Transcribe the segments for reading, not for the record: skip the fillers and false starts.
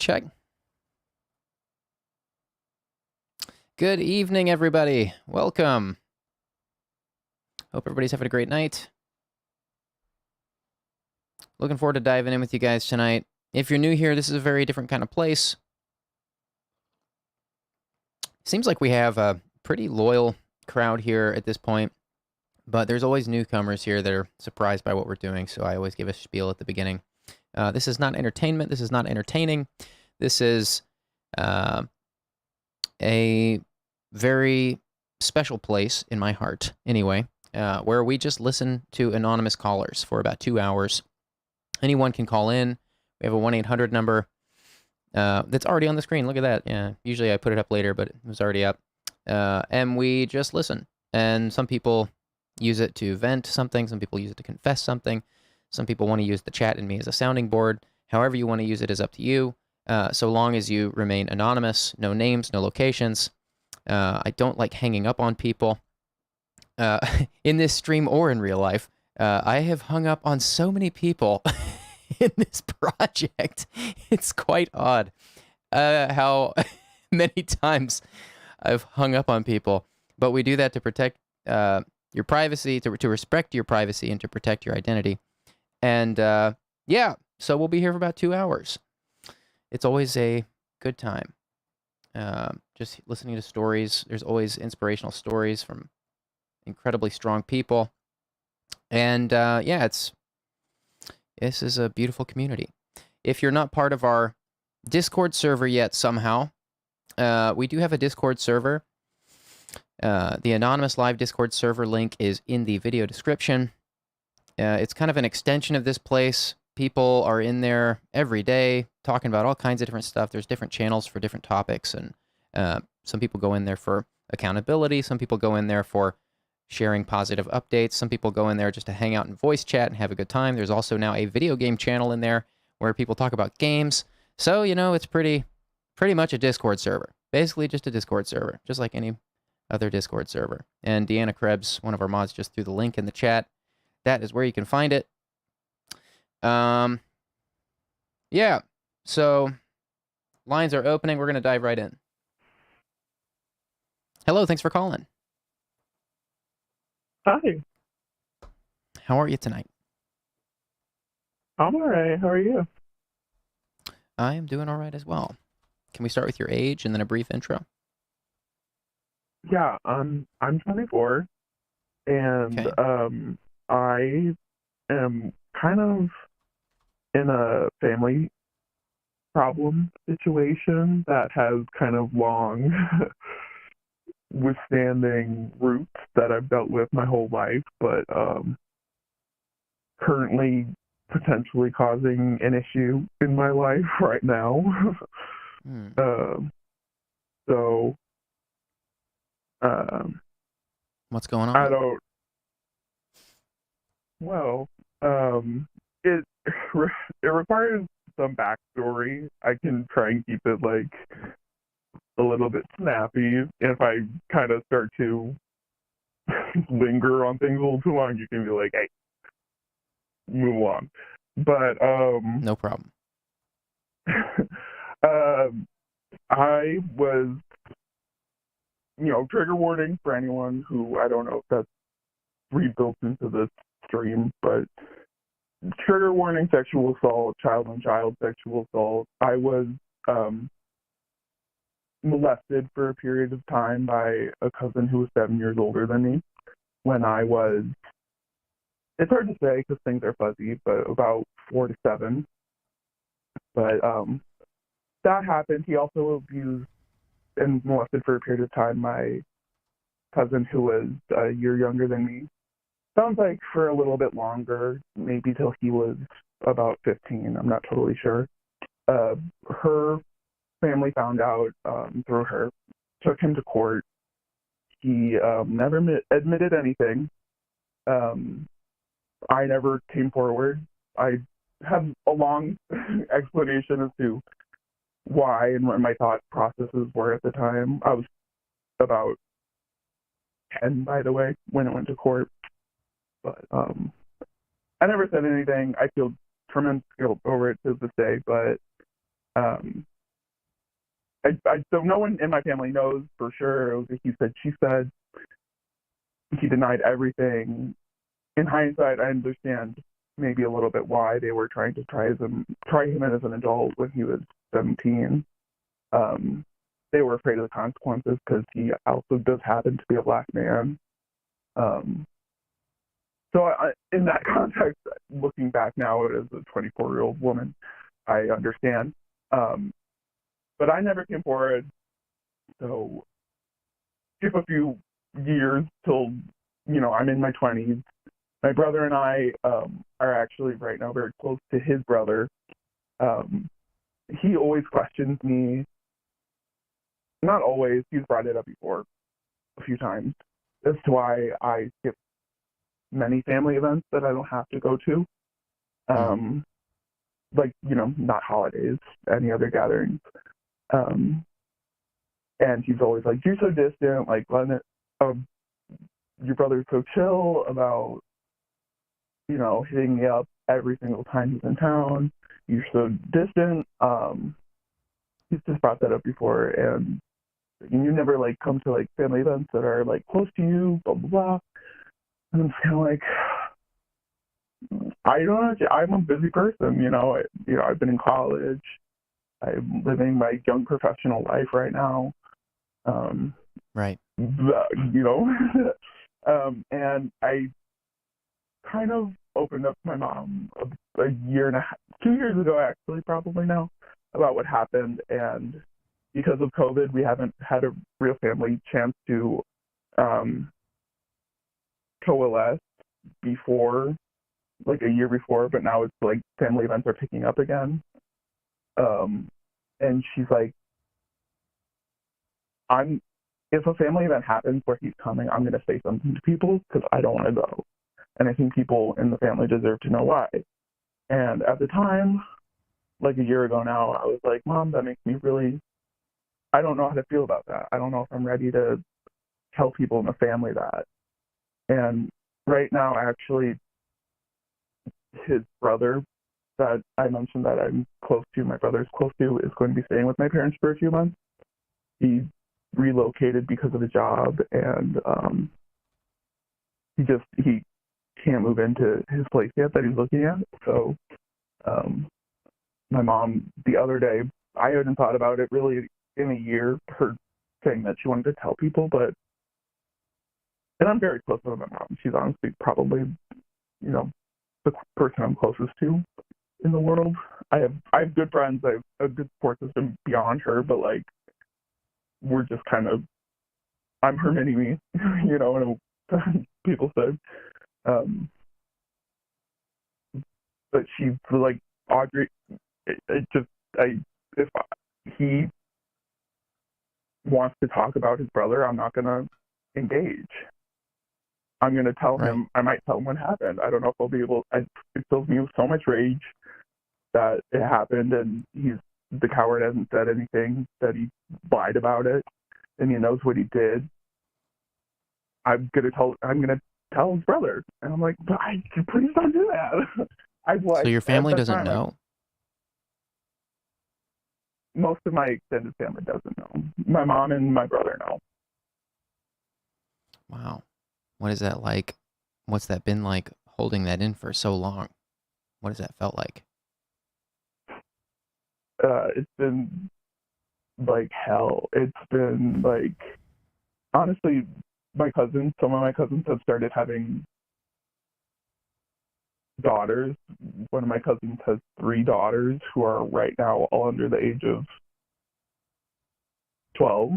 check. Good evening, everybody. Welcome. Hope everybody's having a great night. Looking forward to diving in with you guys tonight. If you're new here, this is a very different kind of place. Seems like we have a pretty loyal crowd here at this point, but there's always newcomers here that are surprised by what we're doing, so I always give a spiel at the beginning. This is not entertainment. This is not entertaining. This is a very special place in my heart, anyway, where we just listen to anonymous callers for about 2 hours. Anyone can call in. We have a 1-800 number that's already on the screen. Look at that. Yeah, usually I put it up later, but it was already up. And we just listen. And some people use it to vent something. Some people use it to confess something. Some people want to use the chat and me as a sounding board. However you want to use it is up to you, so long as you remain anonymous, no names, no locations. I don't like hanging up on people in this stream or in real life. I have hung up on so many people in this project. It's quite odd how many times I've hung up on people. But we do that to protect your privacy, to respect your privacy, and to protect your identity. And yeah, so we'll be here for about 2 hours. It's always a good time. Just listening to stories. There's always inspirational stories from incredibly strong people. And yeah, this is a beautiful community. If you're not part of our Discord server yet somehow, we do have a Discord server. The Anonymous Live Discord server link is in the video description. It's kind of an extension of this place. People are in there every day talking about all kinds of different stuff. There's different channels for different topics, and some people go in there for accountability. Some people go in there for sharing positive updates. Some people go in there just to hang out and voice chat and have a good time. There's also now a video game channel in there where people talk about games. So, you know, it's pretty much a Discord server. Basically just a Discord server, just like any other Discord server. And Deanna Krebs, one of our mods, just threw the link in the chat. That is where you can find it. Yeah, so lines are opening. We're going to dive right in. Hello, thanks for calling. Hi. How are you tonight? I'm all right. How are you? I am doing all right as well. Can we start with your age and then a brief intro? Yeah, I'm 24, and Okay. I am kind of in a family problem situation that has kind of long withstanding roots that I've dealt with my whole life, but currently potentially causing an issue in my life right now. So what's going on? I don't. Well, it it requires some backstory. I can try and keep it like a little bit snappy. If I kind of start to linger on things a little too long, you can be like, "Hey, move along." But no problem. I was, trigger warning for anyone who, I don't know if that's rebuilt into this stream, but trigger warning: sexual assault, child on child sexual assault. I was molested for a period of time by a cousin who was 7 years older than me when I was, it's hard to say because things are fuzzy, but about 4 to 7. But that happened. He also abused and molested for a period of time my cousin who was a year younger than me. Sounds like for a little bit longer, maybe till he was about 15. I'm not totally sure. Her family found out through her, took him to court. He never admitted anything. I never came forward. I have a long explanation as to why and what my thought processes were at the time. I was about 10, by the way, when it went to court. But I never said anything. I feel tremendous guilt over it to this day, but So no one in my family knows for sure. It was a he said, she said. He denied everything. In hindsight, I understand maybe a little bit why they were trying to try him as an adult when he was 17. They were afraid of the consequences because he also does happen to be a black man. So in that context, looking back now as a 24-year-old woman, I understand. But I never came forward. So skip a few years till, I'm in my 20s. My brother and I are actually right now very close to his brother. He always questions me. Not always. He's brought it up before a few times as to why I skip many family events that I don't have to go to. Like, not holidays, any other gatherings. And he's always like, you're so distant, like, your brother's so chill about, hitting me up every single time he's in town. You're so distant. He's just brought that up before, and you never, like, come to, like, family events that are, like, close to you, blah, blah, blah. And I'm just kind of like, I don't know. I'm a busy person, I've been in college. I'm living my young professional life right now. Right. And I kind of opened up to my mom a year and a half, 2 years ago, actually, probably now, about what happened. And because of COVID, we haven't had a real family chance to coalesce before, like a year before, but now it's like family events are picking up again. And she's like, if a family event happens where he's coming, I'm going to say something to people because I don't want to go. And I think people in the family deserve to know why. And at the time, like a year ago now, I was like, Mom, that makes me I don't know how to feel about that. I don't know if I'm ready to tell people in the family that. And right now, actually, his brother that I mentioned that I'm close to, my brother's close to, is going to be staying with my parents for a few months. He relocated because of a job, and he can't move into his place yet that he's looking at. So my mom, the other day, I hadn't thought about it really in a year, her saying that she wanted to tell people, and I'm very close with my mom. She's honestly probably, the person I'm closest to in the world. I have good friends. I have a good support system beyond her, but like, we're just kind of, I'm her mini me, and people say. But she's like, Audrey, if he wants to talk about his brother, I'm not going to engage. I'm going to tell him, I might tell him what happened. I don't know if I'll be able, it fills me with so much rage that it happened, and the coward hasn't said anything, that he lied about it, and he knows what he did. I'm going to tell his brother. And I'm like, but please don't do that. So your family doesn't know? Most of my extended family doesn't know. My mom and my brother know. Wow. What is that like? What's that been like, holding that in for so long? What has that felt like? It's been like hell. It's been like, honestly, some of my cousins have started having daughters. One of my cousins has 3 daughters who are right now all under the age of 12.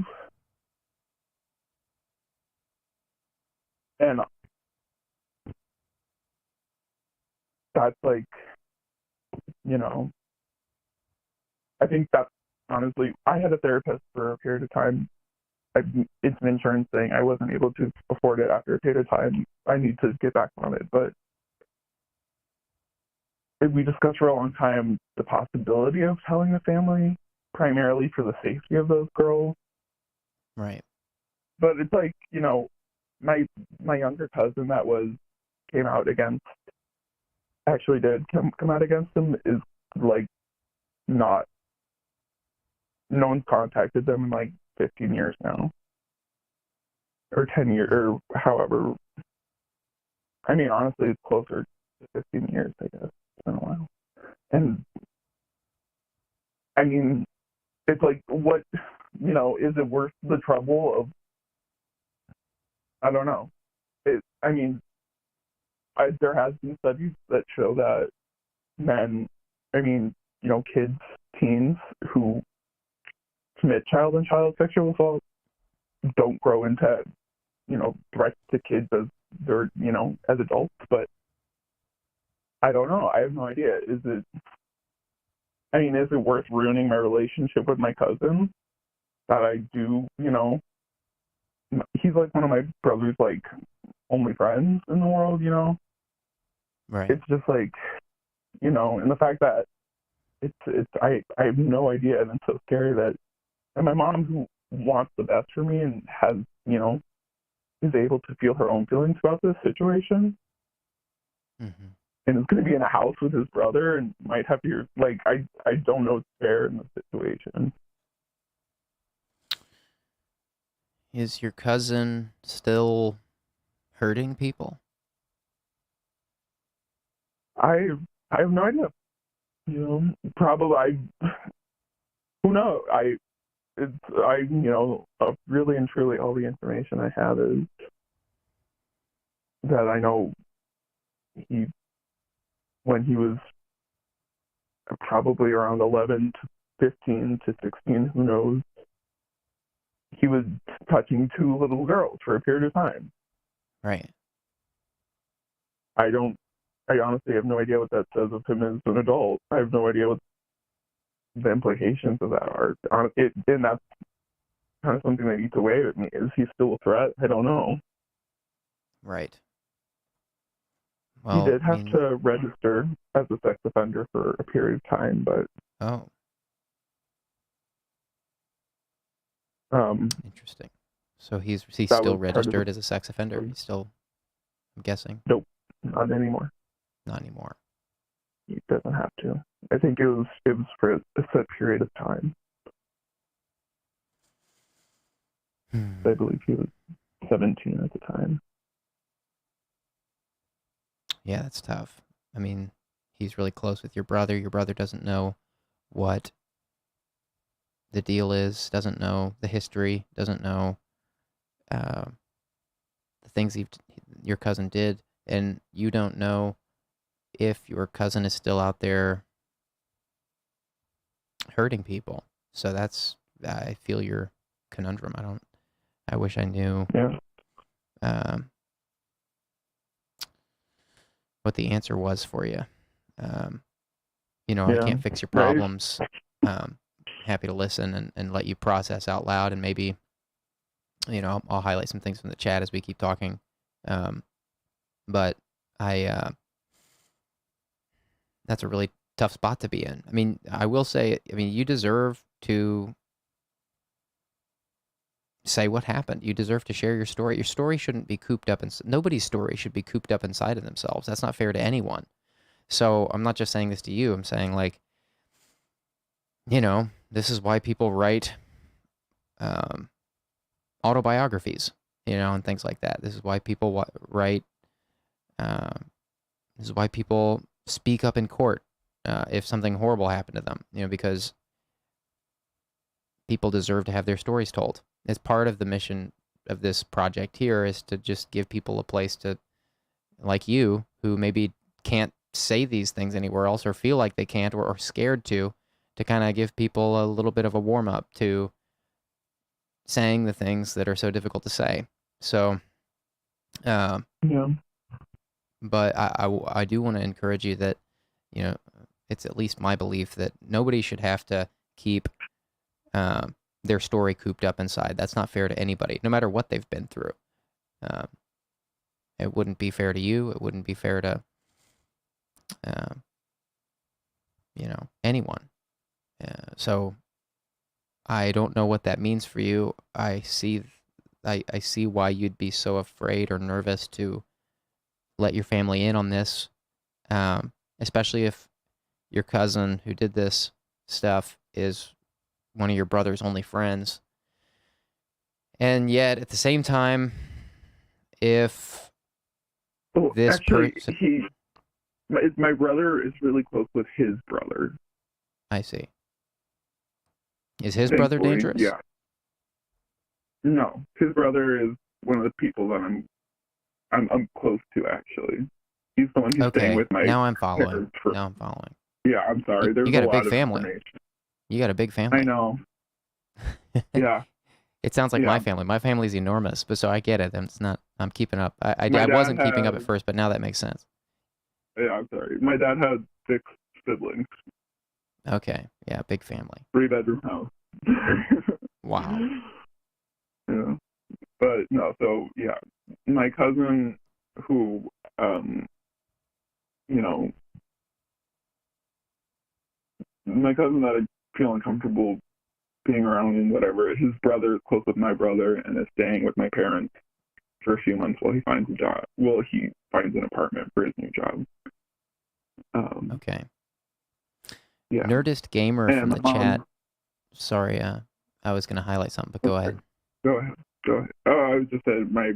And that's like, I think that's, honestly, I had a therapist for a period of time. It's an insurance thing. I wasn't able to afford it after a period of time. I need to get back on it. But we discussed for a long time the possibility of telling the family, primarily for the safety of those girls. Right. But it's like, my younger cousin that came out against, actually did come out against him, is like not no one's contacted them in like 15 years now, or 10 years, or however. I mean, honestly, it's closer to 15 years, I guess. It's been a while. And I mean, it's like, what, is it worth the trouble of, I don't know. I mean, there has been studies that show that men, kids, teens who commit child and child sexual assault don't grow into, threats to kids as they're, as adults. But I don't know. I have no idea. Is it worth ruining my relationship with my cousin that I do, he's like one of my brother's like only friends in the world, Right. It's just like, and the fact that I have no idea, and it's so scary that, and my mom, who wants the best for me and has, is able to feel her own feelings about this situation, Mm-hmm. and is going to be in a house with his brother and might have to, like, I don't know what's fair in the situation. Is your cousin still hurting people? I have no idea. Probably. Who knows? Really and truly, all the information I have is that I know when he was probably around 11 to 15 to 16, who knows, he was touching 2 little girls for a period of time. Right. I honestly have no idea what that says of him as an adult. I have no idea what the implications of that are. And that's kind of something that eats away at me. Is he still a threat? I don't know. Right. Well, he did have to register as a sex offender for a period of time, but interesting. So he's still registered as a sex offender? He's still, I'm guessing? Nope, not anymore. Not anymore. He doesn't have to. I think it was for a set period of time. I believe he was 17 at the time. Yeah, that's tough. I mean, he's really close with your brother. Your brother doesn't know what the deal is, doesn't know the history, doesn't know the things your cousin did, and you don't know if your cousin is still out there hurting people. So I feel your conundrum. I wish I knew what the answer was for you. I can't fix your problems. Happy to listen and let you process out loud, and maybe, I'll highlight some things from the chat as we keep talking. But that's a really tough spot to be in. I mean, I will say, you deserve to say what happened. You deserve to share your story. Your story shouldn't be cooped up, nobody's story should be cooped up inside of themselves. That's not fair to anyone. So I'm not just saying this to you. I'm saying, like, this is why people write autobiographies, and things like that. This is why people write. This is why people speak up in court if something horrible happened to them, because people deserve to have their stories told. As part of the mission of this project here is to just give people a place to, like you, who maybe can't say these things anywhere else or feel like they can't or are scared to kind of give people a little bit of a warm-up to saying the things that are so difficult to say. So, but I do want to encourage you that, it's at least my belief that nobody should have to keep their story cooped up inside. That's not fair to anybody, no matter what they've been through. It wouldn't be fair to you. It wouldn't be fair to, anyone. So I don't know what that means for you. I see why you'd be so afraid or nervous to let your family in on this, especially if your cousin who did this stuff is one of your brother's only friends. And yet, at the same time, if this Actually, person... my brother is really close with his brother. I see. Is his brother Thankfully, dangerous? yeah. No, his brother is one of the people that I'm close to, actually. He's the one who's staying with my now I'm following. parents Now I'm following. Yeah, I'm sorry. There's You got a a big lot of family. information. You got a big family. I know. Yeah. It sounds like Yeah. my family. My family's enormous, but so I get it. I'm keeping up. I My dad wasn't keeping up had- at first, but now that makes sense. Yeah, I'm sorry. My dad had 6 siblings, Okay. Yeah, big family. 3-bedroom house. Wow. Yeah. But no, so yeah, my cousin who, you know, my cousin that I feel uncomfortable being around and whatever, his brother is close with my brother and is staying with my parents for a few months while he finds a job. Well, he finds an apartment for his new job. Okay. Yeah. Nerdist Gamer And from the my mom- chat. Sorry, I was going to highlight something, but go ahead. Go ahead. Oh, I was just saying my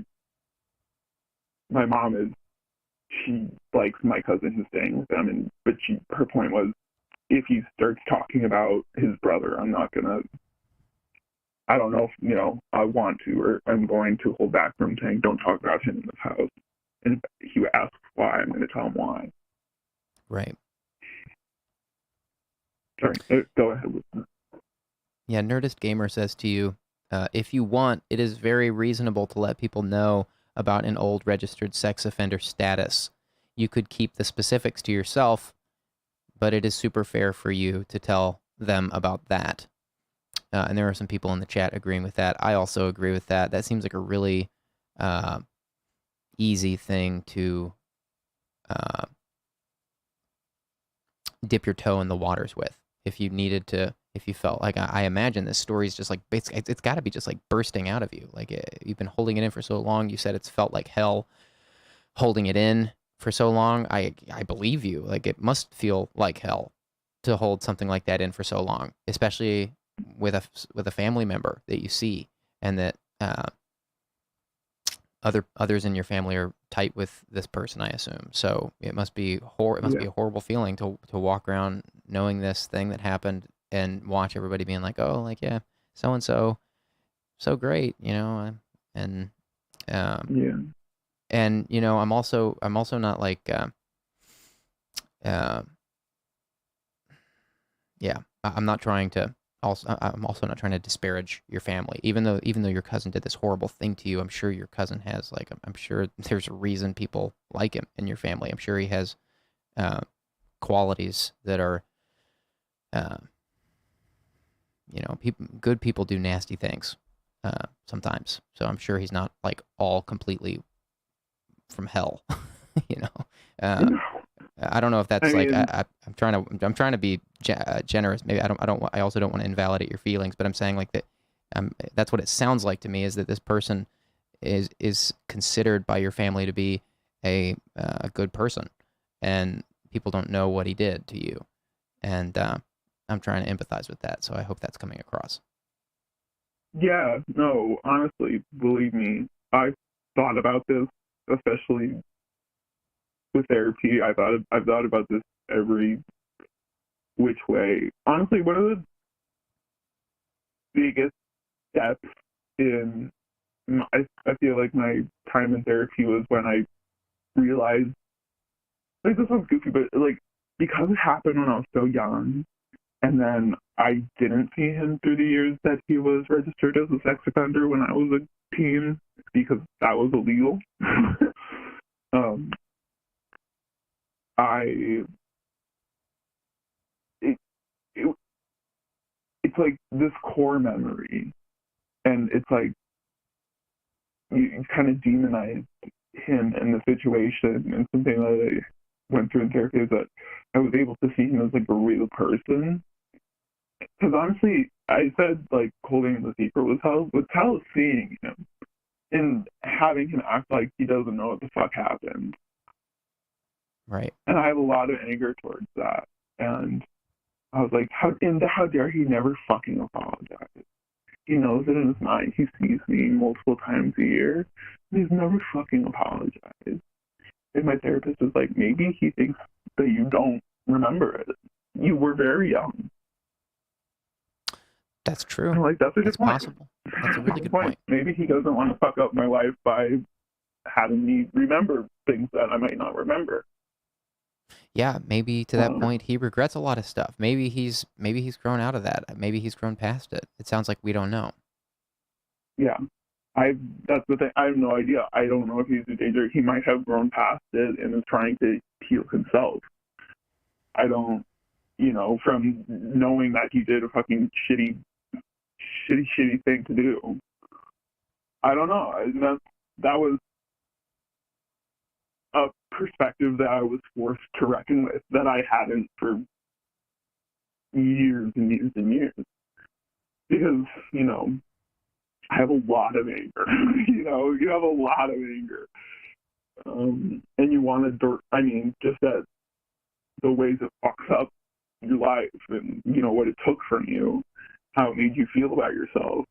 mom she likes my cousin who's staying with them, but her point was, if he starts talking about his brother, I'm not gonna. I don't know if I want to, or I'm going to hold back from saying don't talk about him in this house. And if he asks why, I'm going to tell him why. Right. Sorry, go ahead with that. Yeah, Nerdist Gamer says to you, if you want, it is very reasonable to let people know about an old registered sex offender status. You could keep the specifics to yourself, but it is super fair for you to tell them about that. And there are some people in the chat agreeing with that. I also agree with that. That seems like a really easy thing to dip your toe in the waters with. If you needed to, if you felt like, I imagine this story is just like, it's got to be just like bursting out of you. Like you've been holding it in for so long. You said it's felt like hell holding it in for so long. I believe you. Like it must feel like hell to hold something like that in for so long, especially with a family member that you see and that others in your family are tight with this person, I assume. So it must be be a horrible feeling to walk around knowing this thing that happened and watch everybody being like, oh, like, yeah, so and so great, and Yeah. and I'm also not like yeah, I'm not trying to I'm also not trying to disparage your family, even though your cousin did this horrible thing to you. I'm sure your cousin has, like, I'm sure there's a reason people like him in your family. I'm sure he has qualities that are good people do nasty things sometimes. So I'm sure he's not like all completely from hell. I don't know if that's I'm trying to be generous. Maybe I also don't want to invalidate your feelings, but I'm saying like that. That's what it sounds like to me, is that this person is considered by your family to be a good person, and people don't know what he did to you, and I'm trying to empathize with that. So I hope that's coming across. Yeah. No. Honestly, believe me, I've thought about this, especially with therapy. I've thought about this every which way. Honestly, one of the biggest steps in I feel like my time in therapy was when I realized, like, this sounds goofy, but like, because it happened when I was so young, and then I didn't see him through the years that he was registered as a sex offender when I was a teen, because that was illegal. It's like this core memory, and it's like you kind of demonize him and the situation. And something that I went through in therapy is that I was able to see him as like a real person. Because honestly, I said like holding the secret was hell seeing him and having him act like he doesn't know what the fuck happened. Right. And I have a lot of anger towards that. And I was like, how dare he never fucking apologize? He knows it in his mind. He sees me multiple times a year. And he's never fucking apologized. And my therapist was like, maybe he thinks that you don't remember it. You were very young. That's true. I'm like, that's a good That's point. possible. That's a really good point. Maybe he doesn't want to fuck up my life by having me remember things that I might not remember. Yeah, maybe to that point he regrets a lot of stuff. Maybe he's grown out of that. Maybe he's grown past it. It sounds like we don't know. Yeah. That's the thing. I have no idea. I don't know if he's a danger. He might have grown past it and is trying to heal himself. I don't, from knowing that he did a fucking shitty thing to do. I don't know. That was a perspective that I was forced to reckon with that I hadn't for years and years and years. Because, I have a lot of anger. You have a lot of anger. And you want to, just that the ways it fucks up your life and, what it took from you, how it made you feel about yourself.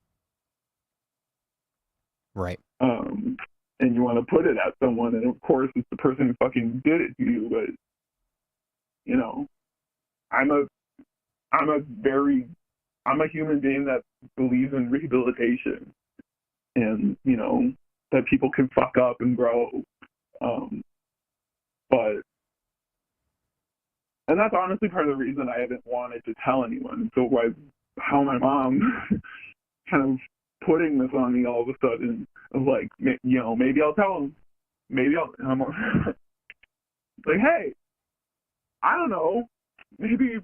Right. And you want to put it at someone, and of course it's the person who fucking did it to you, but, I'm a human being that believes in rehabilitation and, that people can fuck up and grow. And that's honestly part of the reason I haven't wanted to tell anyone. So how my mom kind of putting this on me all of a sudden of like, maybe I'll tell him. I'm like, hey, I don't know, maybe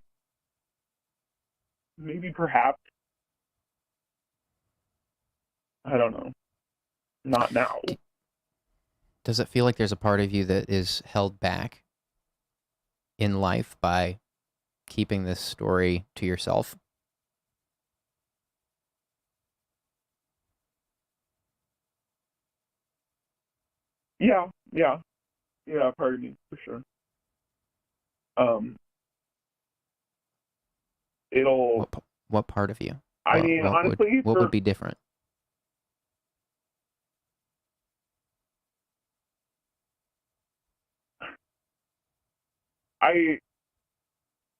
perhaps, I don't know, not now. Does it feel like there's a part of you that is held back in life by keeping this story to yourself? Yeah, part of me, for sure. What part of you? Honestly, what would be different?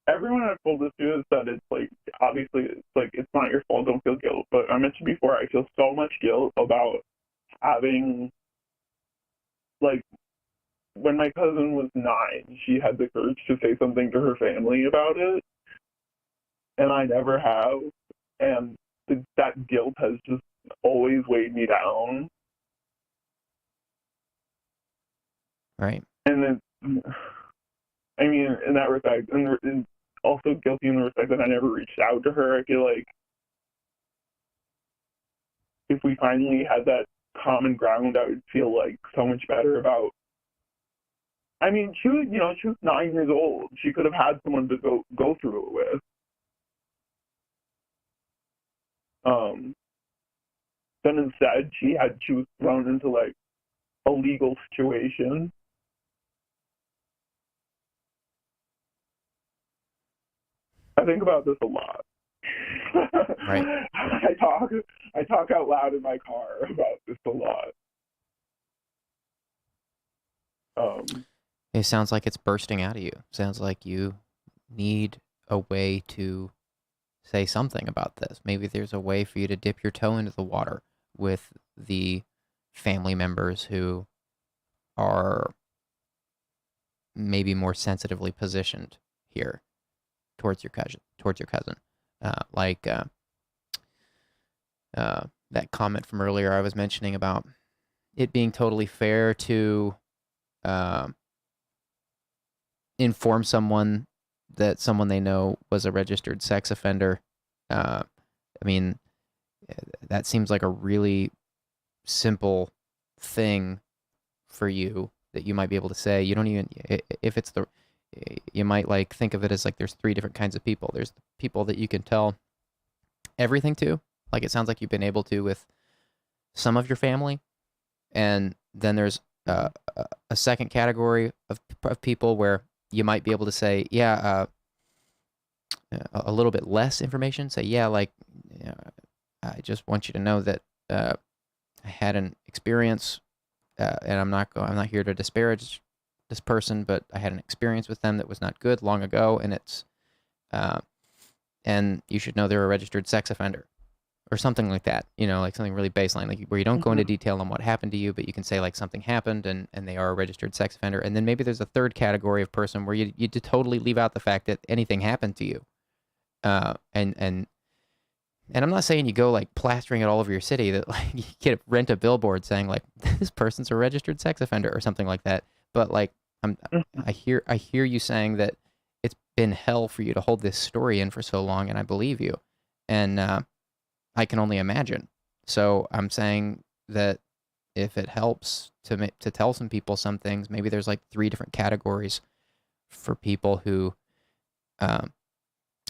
Everyone I've told this to has said it's like, obviously, it's like, it's not your fault, don't feel guilt. But I mentioned before, I feel so much guilt about having, like, when my cousin was 9, she had the courage to say something to her family about it, and I never have. And that guilt has just always weighed me down. Right. And then, in that respect, and also guilty in the respect that I never reached out to her. I feel like if we finally had that common ground, I would feel like so much better about. She was 9 years old. She could have had someone to go through it with. Then instead, she was thrown into like a legal situation. I think about this a lot. Right. I talk out loud in my car about this a lot. It sounds like it's bursting out of you. Sounds like you need a way to say something about this. Maybe there's a way for you to dip your toe into the water with the family members who are maybe more sensitively positioned here towards your cousin. That comment from earlier I was mentioning about it being totally fair to inform someone that someone they know was a registered sex offender. That seems like a really simple thing for you that you might be able to say. You don't even, if it's you might like think of it as like there's 3 different kinds of people. There's the people that you can tell everything to, like it sounds like you've been able to with some of your family, and then there's a second category of people where you might be able to say, yeah, a little bit less information. Say, yeah, like, I just want you to know that I had an experience, and I'm not here to disparage this person, but I had an experience with them that was not good long ago, and and you should know they're a registered sex offender, or something like that. Like something really baseline, like where you don't go into detail on what happened to you, but you can say like something happened, and they are a registered sex offender. And then maybe there's a third category of person where you totally leave out the fact that anything happened to you. And I'm not saying you go like plastering it all over your city, that like you rent a billboard saying like this person's a registered sex offender or something like that. But like I hear you saying that it's been hell for you to hold this story in for so long, and I believe you. And I can only imagine. So I'm saying that if it helps to tell some people some things, maybe there's like 3 different categories for people who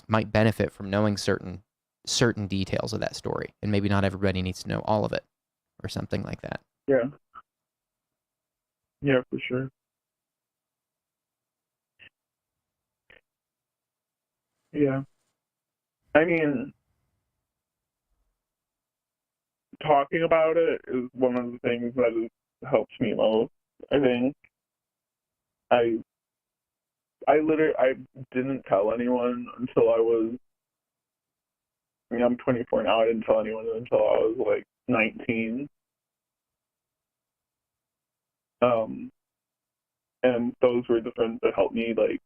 might benefit from knowing certain details of that story, and maybe not everybody needs to know all of it, or something like that. Yeah. Yeah, for sure. Yeah. I mean, talking about it is one of the things that helps me most. I think I I didn't tell anyone until I'm 24 now. I didn't tell anyone until I was like 19. And those were the friends that helped me, like,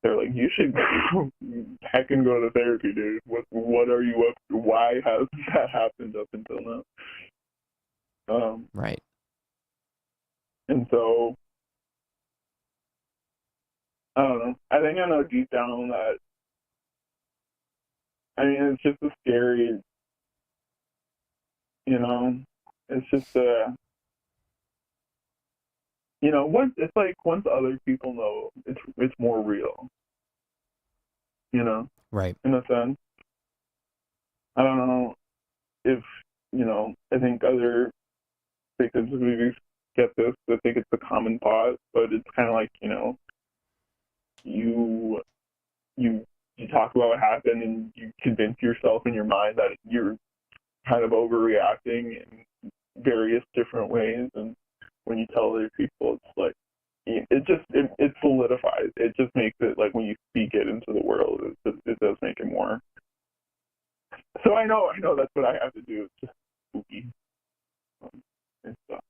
they're like, you should heckin' go to therapy, dude. What are you up to? Why has that happened up until now? Right. And so, I don't know. I think I know deep down that, I mean, it's just a scary, it's just it's like once other people know, it's more real, Right. in a sense. I don't know if, I think other victims of abuse get this. I think it's a common thought, but it's kind of like, you talk about what happened and you convince yourself in your mind that you're kind of overreacting in various different ways, and when you tell other people, it's like it solidifies. It just makes it like when you speak it into the world, it does make it more. So I know that's what I have to do. It's just spooky and stuff.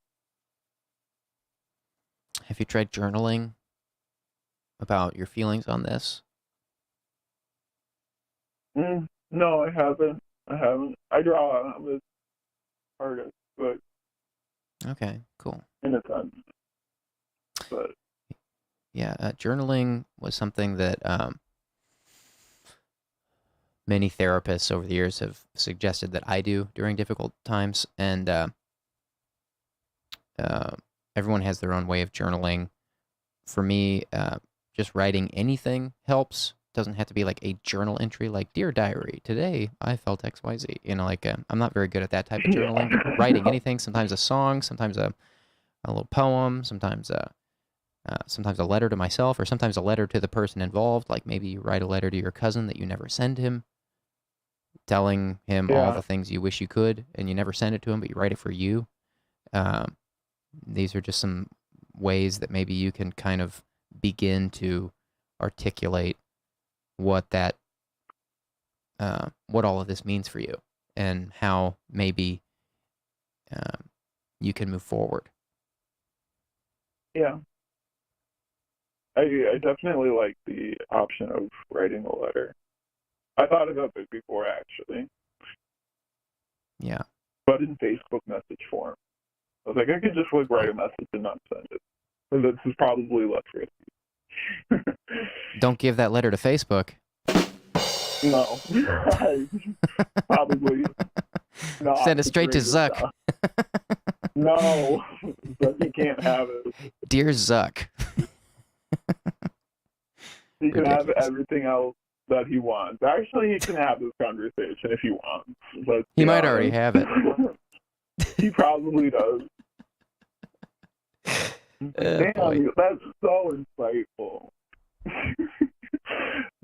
Have you tried journaling about your feelings on this? No, I haven't. I draw. I'm an artist, but Okay, cool. in a sense. But Yeah, journaling was something that many therapists over the years have suggested that I do during difficult times, and everyone has their own way of journaling. For me, just writing anything helps. Doesn't have to be like a journal entry, like "Dear Diary, today I felt XYZ." Like I'm not very good at that type of journaling. But writing anything, sometimes a song, sometimes a little poem, sometimes a letter to myself, or sometimes a letter to the person involved. Like maybe you write a letter to your cousin that you never send him, telling him all the things you wish you could, and you never send it to him, but you write it for you. These are just some ways that maybe you can kind of begin to articulate what all of this means for you, and how maybe you can move forward. Yeah. I definitely like the option of writing a letter. I thought about it before, actually. Yeah. But in Facebook message form. I was like, I could just write a message and not send it. So this is probably less risky. Don't give that letter to Facebook. No. Probably not. Send it straight to Zuck. No. Zuck, you can't have it. Dear Zuck. He can have everything else that he wants. Actually, he can have this conversation if he wants. But he might already have it. He probably does. Damn, boy. that's so insightful.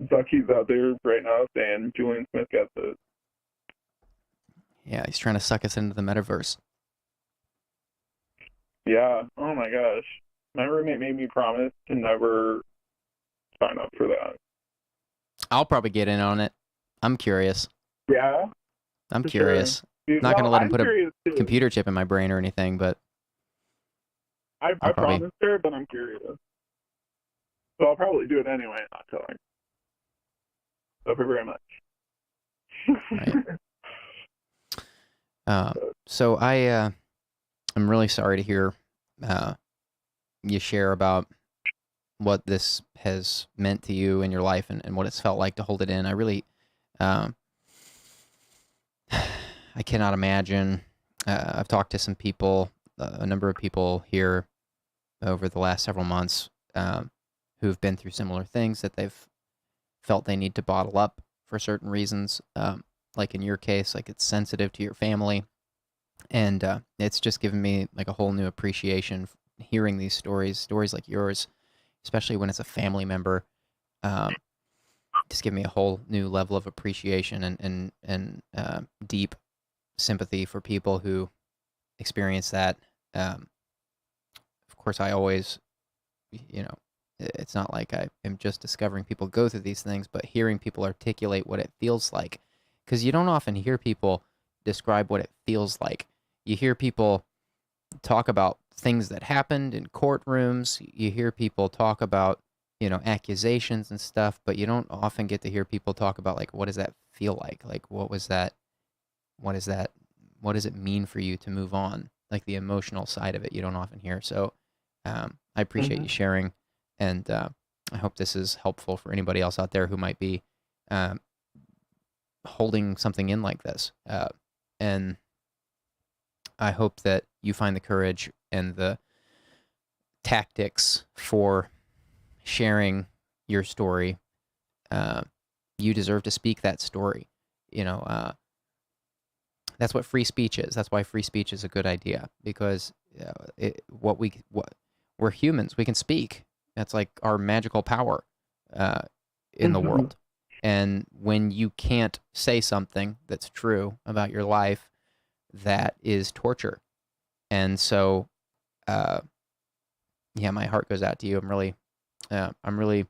Zucky's out there right now saying Julian Smith got the. Yeah, he's trying to suck us into the metaverse. Yeah. Oh my gosh. My roommate made me promise to never sign up for that. I'll probably get in on it. I'm curious. Yeah. I'm For curious. Sure. Dude, Not going to let him I'm put a curious too. computer chip in my brain or anything, but I probably... promised her, but I'm curious. So I'll probably do it anyway, not telling. Thank you very much. Right. So I'm really sorry to hear you share about what this has meant to you in your life and what it's felt like to hold it in. I really, I cannot imagine. I've talked to some people, a number of people here over the last several months who've been through similar things that they've felt they need to bottle up for certain reasons. Like in your case, like it's sensitive to your family. And it's just given me like a whole new appreciation hearing these stories like yours, especially when it's a family member. Just give me a whole new level of appreciation and deep sympathy for people who experience that. Of course, I always, it's not like I am just discovering people go through these things, but hearing people articulate what it feels like. Because you don't often hear people describe what it feels like. You hear people talk about things that happened in courtrooms. You hear people talk about, accusations and stuff, but you don't often get to hear people talk about, like, what does that feel like? Like, what was that? What is that? What does it mean for you to move on? Like the emotional side of it, you don't often hear. So I appreciate you sharing, and I hope this is helpful for anybody else out there who might be holding something in like this. And I hope that you find the courage and the tactics for sharing your story. You deserve to speak that story. That's what free speech is. That's why free speech is a good idea, because we're humans. We can speak. That's like our magical power in the world. And when you can't say something that's true about your life, that is torture. And so, my heart goes out to you. I'm really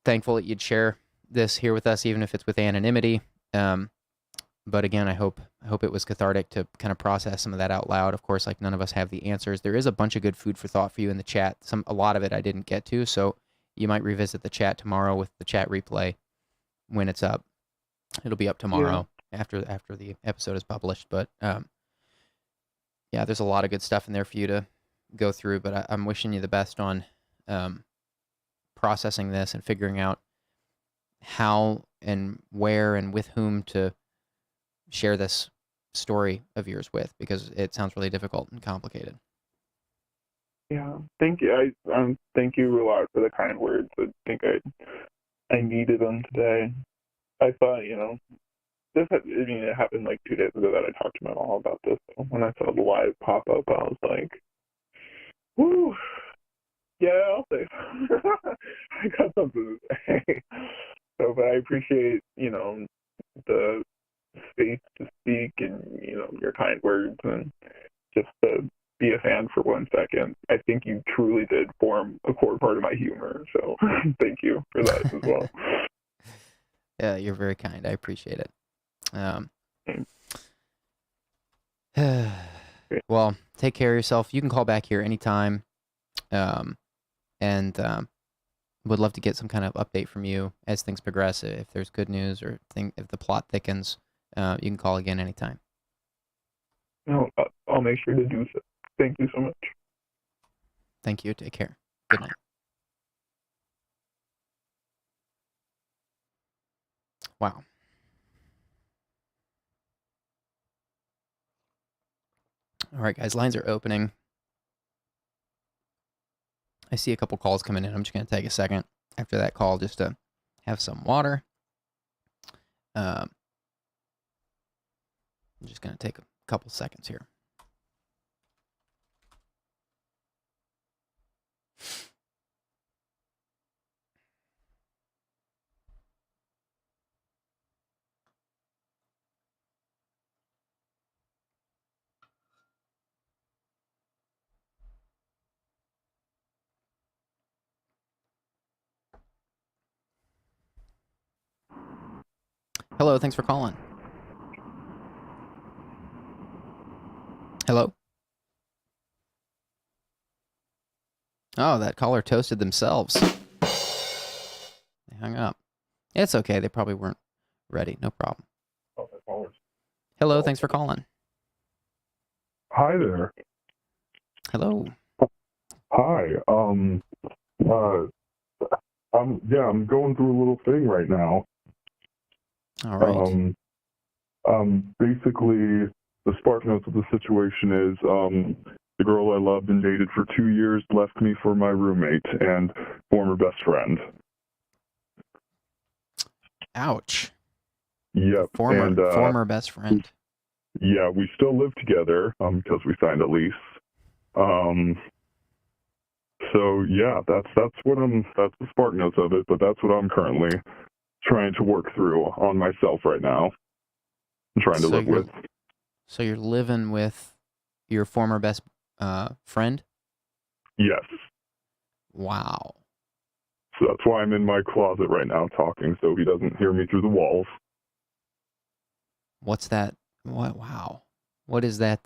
thankful that you'd share this here with us, even if it's with anonymity. But again, I hope it was cathartic to kind of process some of that out loud. Of course, like none of us have the answers. There is a bunch of good food for thought for you in the chat. A lot of it I didn't get to, so you might revisit the chat tomorrow with the chat replay when it's up. It'll be up tomorrow after the episode is published. But there's a lot of good stuff in there for you to go through. But I'm wishing you the best on processing this and figuring out how and where and with whom to share this story of yours with, because it sounds really difficult and complicated. Yeah, thank you. Thank you a lot for the kind words. I think I needed them today. I thought, it happened like 2 days ago that I talked to my mom about this. So when I saw the live pop up, I was like, woo, yeah, I'll say. I got something to say. So, but I appreciate, the space to speak and, your kind words, and just to be a fan for 1 second. I think you truly did form a core part of my humor. So thank you for that as well. Yeah, you're very kind. I appreciate it. Well, take care of yourself. You can call back here anytime. And would love to get some kind of update from you as things progress. If there's good news or if the plot thickens, you can call again anytime. No, I'll make sure to do so. Thank you so much. Thank you. Take care. Good night. Wow. All right, guys, lines are opening. I see a couple calls coming in. I'm just going to take a second after that call just to have some water. I'm just going to take a couple seconds here. Hello, thanks for calling. Hello? Oh, that caller toasted themselves. They hung up. It's okay. They probably weren't ready. No problem. Hello, thanks for calling. Hi there. Hello. Hi. I'm going through a little thing right now. All right. Basically, the spark notes of the situation is, the girl I loved and dated for 2 years left me for my roommate and former best friend. Ouch. Yep. Former best friend. Yeah, we still live together, because we signed a lease. So yeah, that's the spark notes of it, but that's what I'm currently trying to work through on myself right now. I'm trying to live with. So you're living with your former best friend? Yes. Wow. So that's why I'm in my closet right now talking, so he doesn't hear me through the walls. What's that? What? Wow. What is that?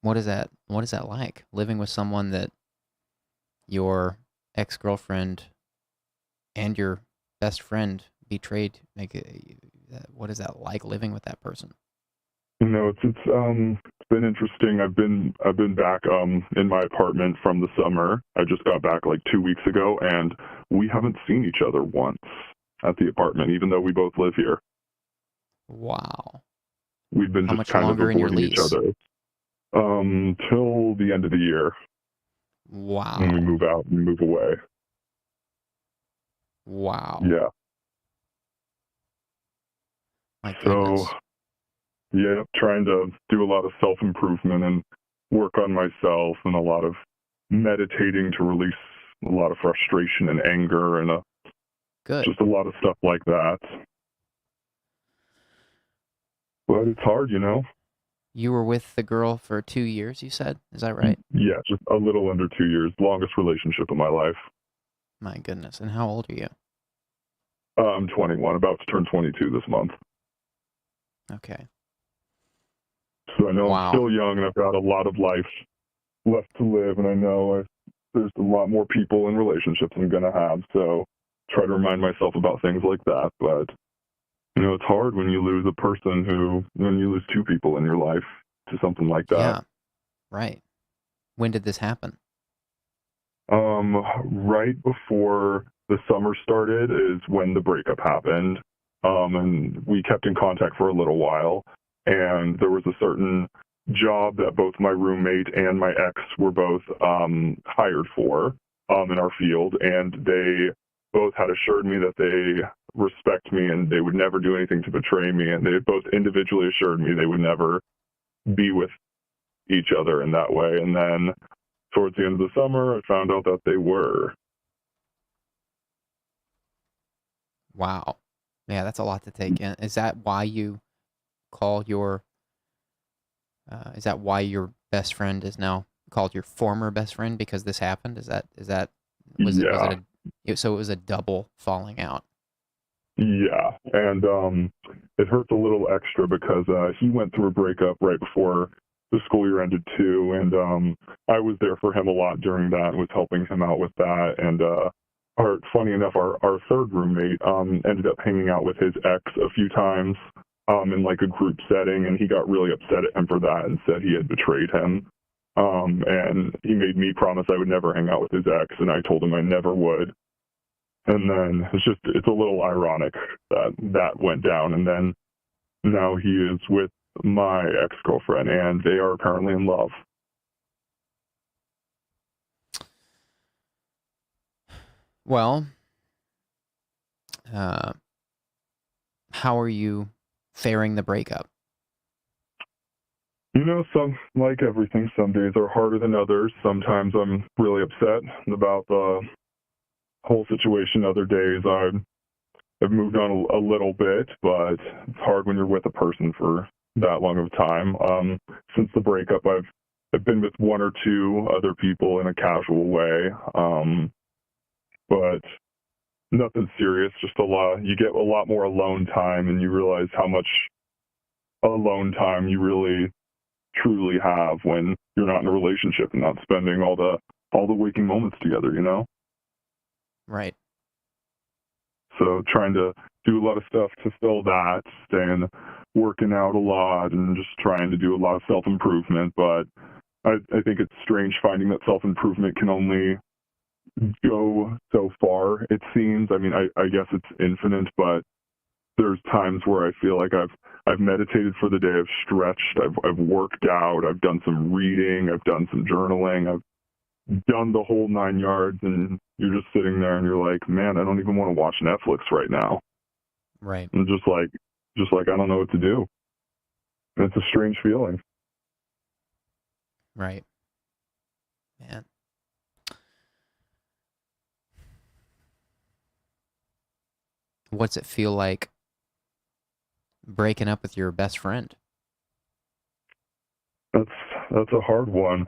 What is that? What is that like? Living with someone that your ex-girlfriend and your best friend betrayed. What is that like, living with that person? It's been interesting. I've been back in my apartment from the summer. I just got back like 2 weeks ago, and we haven't seen each other once at the apartment, even though we both live here. Wow. We've been How just much kind of longer in your avoiding each lease? other. Till the end of the year. Wow. When we move out and move away. Wow. Yeah. My goodness. So, yeah, trying to do a lot of self-improvement and work on myself, and a lot of meditating to release a lot of frustration and anger, and Good. just a lot of stuff like that. But it's hard, you know? You were with the girl for 2 years, you said? Is that right? Yeah, just a little under 2 years. Longest relationship of my life. My goodness. And how old are you? I'm 21, about to turn 22 this month. Okay. So I know Wow. I'm still young, and I've got a lot of life left to live, and I know there's a lot more people in relationships I'm going to have, so try to remind myself about things like that. But, it's hard when you lose when you lose two people in your life to something like that. Yeah, right. When did this happen? Right before the summer started is when the breakup happened, and we kept in contact for a little while, and there was a certain job that both my roommate and my ex were both hired for in our field, and they both had assured me that they respect me and they would never do anything to betray me, and they both individually assured me they would never be with each other in that way. And then towards the end of the summer, I found out that they were. Wow. Yeah, that's a lot to take in. Is that why you call your is that why your best friend is now called your former best friend, because this happened? Was Yeah. it was a double falling out? Yeah, and it hurts a little extra because he went through a breakup right before the school year ended too, and I was there for him a lot during that, was helping him out with that, and funny enough, our third roommate ended up hanging out with his ex a few times in like a group setting, and he got really upset at him for that and said he had betrayed him. And he made me promise I would never hang out with his ex, and I told him I never would. And then it's a little ironic that that went down, and then now he is with my ex-girlfriend, and they are apparently in love. Well, how are you faring the breakup? Like everything, some days are harder than others. Sometimes I'm really upset about the whole situation. Other days I've moved on a little bit, but it's hard when you're with a person for that long of a time. Since the breakup, I've been with one or two other people in a casual way, but nothing serious, just a lot. You get a lot more alone time, and you realize how much alone time you really truly have when you're not in a relationship and not spending all the waking moments together, you know? Right. So trying to do a lot of stuff to fill that, staying working out a lot and just trying to do a lot of self-improvement. But I think it's strange finding that self-improvement can only go so far, it seems. I mean, I guess it's infinite, but there's times where I feel like I've meditated for the day, I've stretched, I've worked out, I've done some reading, I've done some journaling, I've done the whole 9 yards, and you're just sitting there and you're like, man, I don't even want to watch Netflix right now. Right. I'm just like I don't know what to do. And it's a strange feeling. Right. Man. What's it feel like breaking up with your best friend? That's a hard one.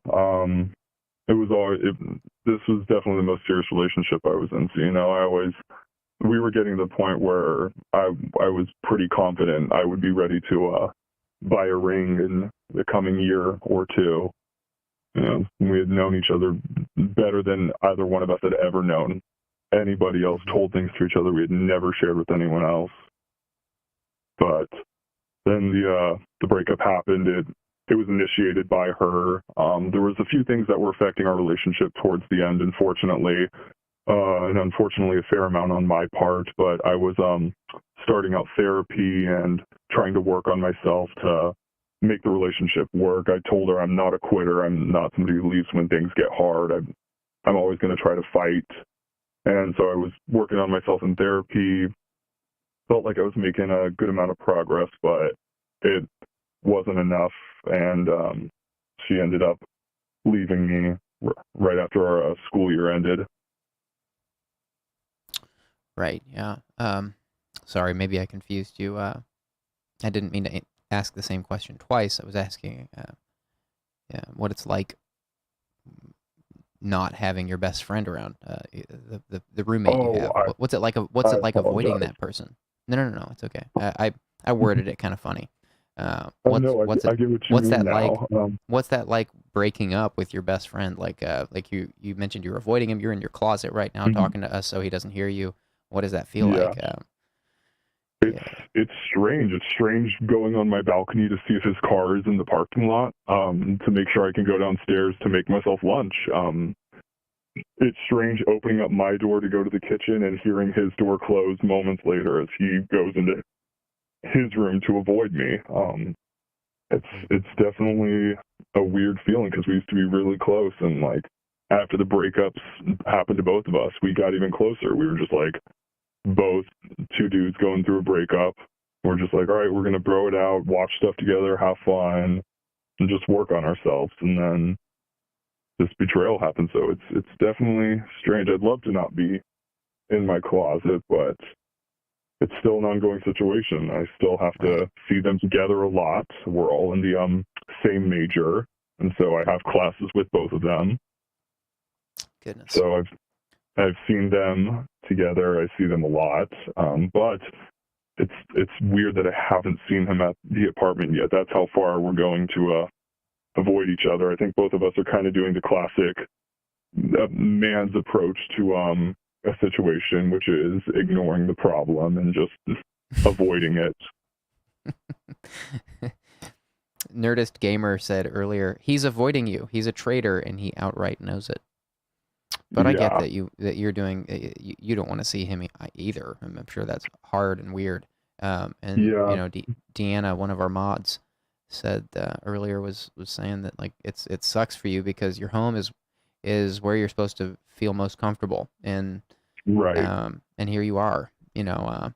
This was definitely the most serious relationship I was in. So, you know, we were getting to the point where I was pretty confident I would be ready to buy a ring in the coming year or two. You know, we had known each other better than either one of us had ever known anybody else, told things to each other we had never shared with anyone else. But then the breakup happened. It was initiated by her. There was a few things that were affecting our relationship towards the end, unfortunately, and unfortunately a fair amount on my part. But I was starting out therapy and trying to work on myself to make the relationship work. I told her I'm not a quitter. I'm not somebody who leaves when things get hard. I'm always going to try to fight. And so I was working on myself in therapy. Felt like I was making a good amount of progress, but it wasn't enough. And she ended up leaving me right after our school year ended. Right. Yeah. Sorry, maybe I confused you. I didn't mean to ask the same question twice. I was asking what it's like not having your best friend around, the roommate you have. What's it like? What's it like avoiding that person? No. It's okay. I worded it kind of funny. I get what you what's mean that now. like? What's that like breaking up with your best friend? Like you mentioned, you're avoiding him. You're in your closet right now talking to us so he doesn't hear you. What does that feel like? It's strange. It's strange going on my balcony to see if his car is in the parking lot, to make sure I can go downstairs to make myself lunch. It's strange opening up my door to go to the kitchen and hearing his door close moments later as he goes into his room to avoid me. It's definitely a weird feeling because we used to be really close, and like after the breakups happened to both of us, we got even closer. We were just like both two dudes going through a breakup. We're just like, all right, we're gonna bro it out, watch stuff together, have fun, and just work on ourselves. And then this betrayal happened, so it's definitely strange. I'd love to not be in my closet, but it's still an ongoing situation. I still have to see them together a lot. We're all in the same major, and so I have classes with both of them. Goodness. So I've seen them together. I see them a lot, but it's weird that I haven't seen him at the apartment yet. That's how far we're going to avoid each other. I think both of us are kind of doing the classic man's approach to a situation, which is ignoring the problem and just avoiding it. Nerdist Gamer said earlier, he's avoiding you. He's a traitor, and he outright knows it. But I get that you're doing. You don't want to see him either. I'm sure that's hard and weird. You know, Deanna, one of our mods, said earlier was saying that like it sucks for you because your home is where you're supposed to feel most comfortable, and and here you are. You know,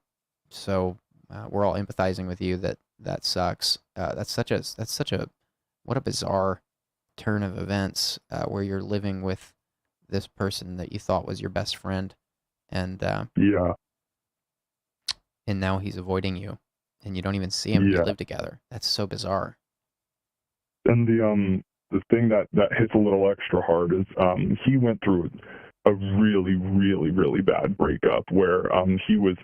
so we're all empathizing with you that sucks. That's such a what a bizarre turn of events where you're living with this person that you thought was your best friend, and and now he's avoiding you, and you don't even see him. You live together. That's so bizarre. And the thing that hits a little extra hard is he went through a really, really, really bad breakup where he was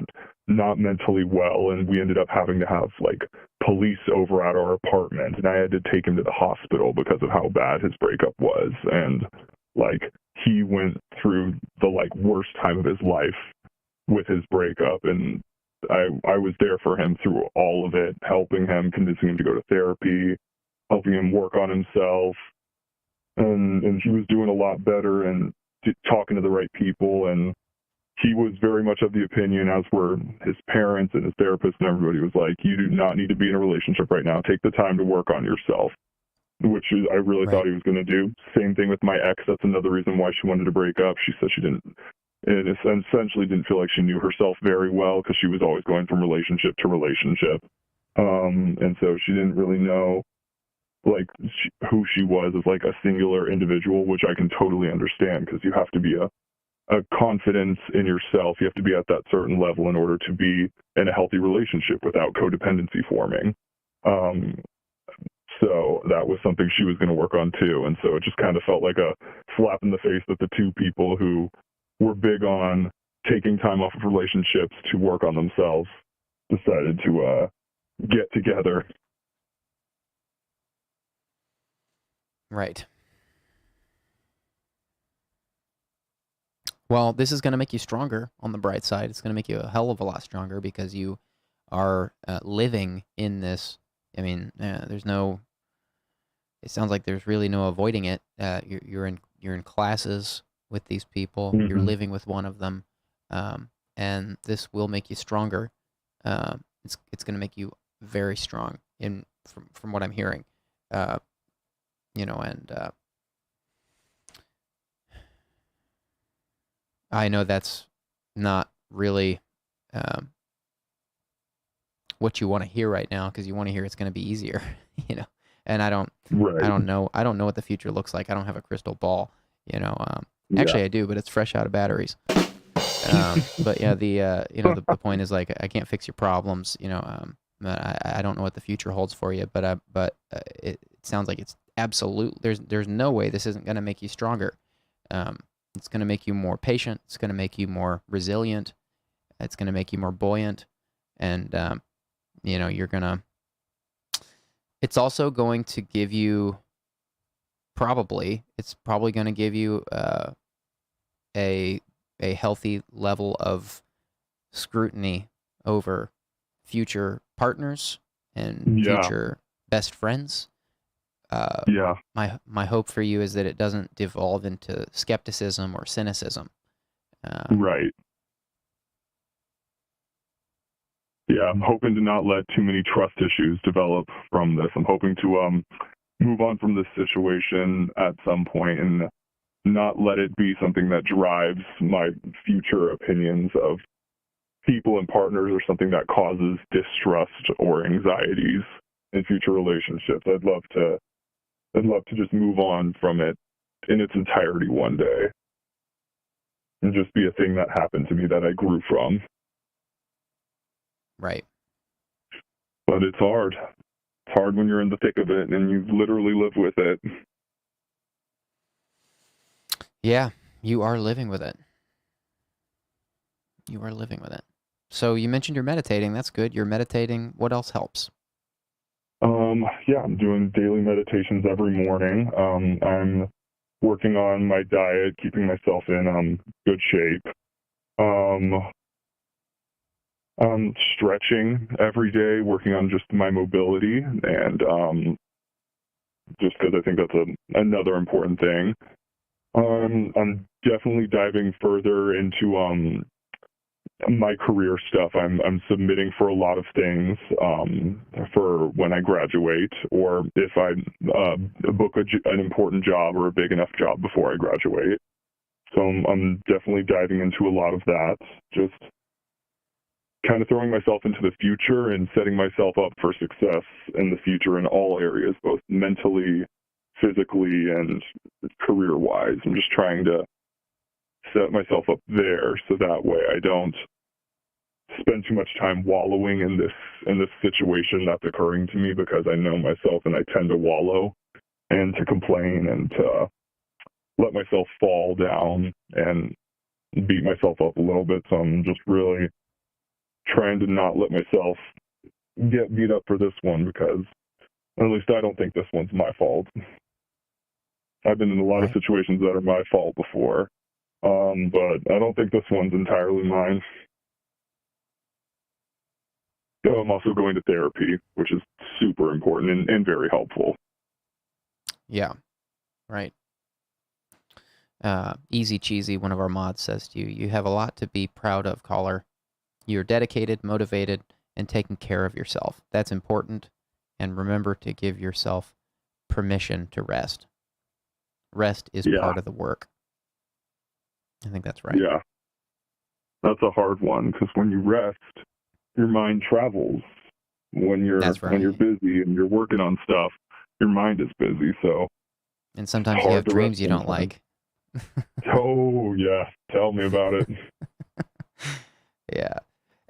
not mentally well, and we ended up having to have like police over at our apartment, and I had to take him to the hospital because of how bad his breakup was. And like he went through the like worst time of his life with his breakup, and I was there for him through all of it, helping him, convincing him to go to therapy, helping him work on himself, and he was doing a lot better and talking to the right people. And he was very much of the opinion, as were his parents and his therapist and everybody, was like, you do not need to be in a relationship right now. Take the time to work on yourself, which is, I really thought he was going to do. Same thing with my ex. That's another reason why she wanted to break up. She said she didn't, and essentially didn't feel like she knew herself very well because she was always going from relationship to relationship. And so she didn't really know like who she was as like a singular individual, which I can totally understand, because you have to be a confidence in yourself. You have to be at that certain level in order to be in a healthy relationship without codependency forming. So that was something she was going to work on too. And so it just kind of felt like a slap in the face that the two people who were big on taking time off of relationships to work on themselves decided to get together. Right. Well, this is going to make you stronger on the bright side. It's going to make you a hell of a lot stronger because you are living in this. I mean, there's no. It sounds like there's really no avoiding it. You're in classes with these people. Mm-hmm. You're living with one of them, and this will make you stronger. It's going to make you very strong from what I'm hearing. And I know that's not really what you want to hear right now, because you want to hear it's going to be easier, And I don't know what the future looks like. I don't have a crystal ball, Actually, I do, but it's fresh out of batteries. But yeah, the point is, like, I can't fix your problems, I don't know what the future holds for you, but it sounds like it's absolute. There's no way this isn't going to make you stronger. It's going to make you more patient. It's going to make you more resilient. It's going to make you more buoyant, and you're gonna. It's also going to give you. It's probably going to give you a healthy level of scrutiny over future partners and future best friends. My hope for you is that it doesn't devolve into skepticism or cynicism. Right. Yeah, I'm hoping to not let too many trust issues develop from this. I'm hoping to move on from this situation at some point and not let it be something that drives my future opinions of people and partners, or something that causes distrust or anxieties in future relationships. I'd love to just move on from it in its entirety one day and just be a thing that happened to me that I grew from. Right. But it's hard. It's hard when you're in the thick of it and you literally live with it. Yeah, you are living with it. You are living with it. So you mentioned you're meditating. That's good. You're meditating. What else helps? Yeah, I'm doing daily meditations every morning. I'm working on my diet, keeping myself in good shape. I'm stretching every day, working on just my mobility, and just because I think that's another important thing. I'm definitely diving further into my career stuff. I'm submitting for a lot of things for when I graduate, or if I book an important job or a big enough job before I graduate. So I'm definitely diving into a lot of that, just kind of throwing myself into the future and setting myself up for success in the future in all areas, both mentally, physically, and career-wise. I'm just trying to set myself up there so that way I don't spend too much time wallowing in this situation that's occurring to me, because I know myself and I tend to wallow and to complain and to let myself fall down and beat myself up a little bit. So I'm just really trying to not let myself get beat up for this one, because at least I don't think this one's my fault. I've been in a lot of situations that are my fault before, but I don't think this one's entirely mine. So I'm also going to therapy, which is super important and very helpful. Yeah, right. Easy Cheesy, one of our mods, says to you, you have a lot to be proud of, caller. You're dedicated, motivated, and taking care of yourself. That's important. And remember to give yourself permission to rest. Rest is part of the work. I think that's right. Yeah. That's a hard one, because when you rest, your mind travels. When you're when you're busy and you're working on stuff, your mind is busy. So, and sometimes you have dreams you don't like. Oh yeah, tell me about it. Yeah.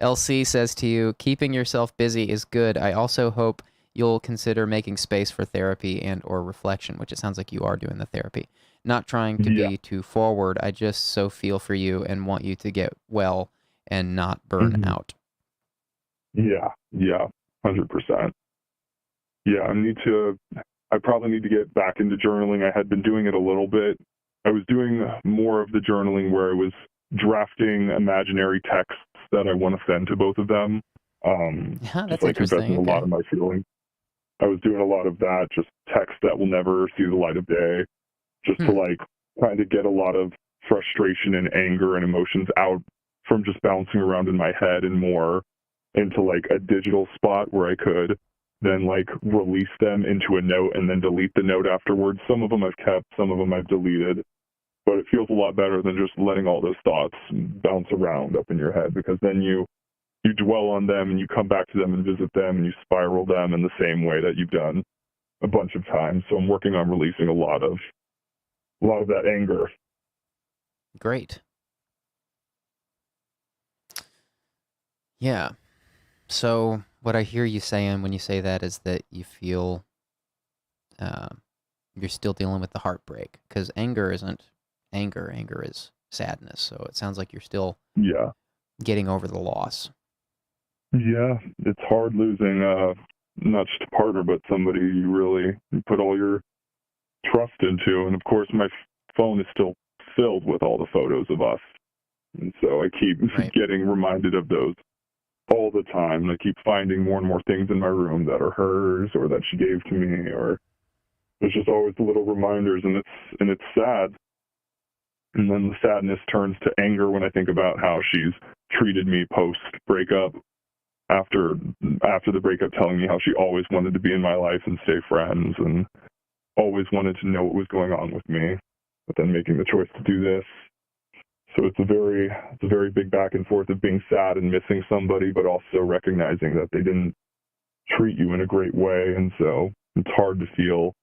LC says to you, keeping yourself busy is good. I also hope you'll consider making space for therapy and or reflection, which it sounds like you are doing the therapy. Not trying to be too forward. I just so feel for you and want you to get well and not burn out. Yeah, 100%. Yeah, I probably need to get back into journaling. I had been doing it a little bit. I was doing more of the journaling where I was drafting imaginary texts that I want to send to both of them. That's just like confessing a lot of my feelings. I was doing a lot of that, just text that will never see the light of day, just to like kind of get a lot of frustration and anger and emotions out from just bouncing around in my head, and more into like a digital spot where I could then like release them into a note and then delete the note afterwards. Some of them I've kept, some of them I've deleted, but it feels a lot better than just letting all those thoughts bounce around up in your head, because then you dwell on them and you come back to them and visit them and you spiral them in the same way that you've done a bunch of times. So I'm working on releasing a lot of that anger. Great. Yeah. So what I hear you saying when you say that is that you feel you're still dealing with the heartbreak, because anger isn't anger. Anger is sadness. So it sounds like you're still getting over the loss. Yeah, it's hard losing not just a partner, but somebody you really put all your trust into. And of course, my phone is still filled with all the photos of us. And so I keep getting reminded of those all the time. And I keep finding more and more things in my room that are hers or that she gave to me, or there's just always little reminders, and it's sad. And then the sadness turns to anger when I think about how she's treated me post breakup. After the breakup, telling me how she always wanted to be in my life and stay friends and always wanted to know what was going on with me, but then making the choice to do this. So it's a very big back and forth of being sad and missing somebody, but also recognizing that they didn't treat you in a great way. And so it's hard to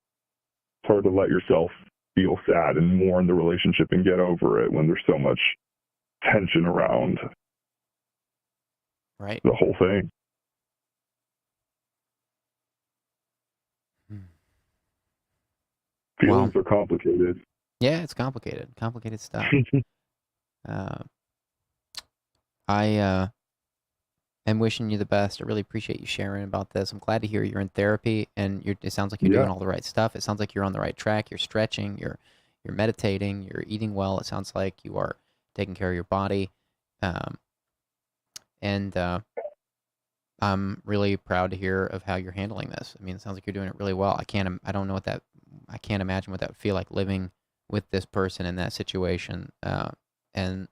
let yourself feel sad and mourn the relationship and get over it when there's so much tension around the whole thing. Feelings are complicated. Yeah, it's complicated. Complicated stuff. I am wishing you the best. I really appreciate you sharing about this. I'm glad to hear you're in therapy, and it sounds like you're doing all the right stuff. It sounds like you're on the right track. You're stretching. You're meditating. You're eating well. It sounds like you are taking care of your body. And I'm really proud to hear of how you're handling this. I mean, it sounds like you're doing it really well. I can't imagine what that would feel like, living with this person in that situation. And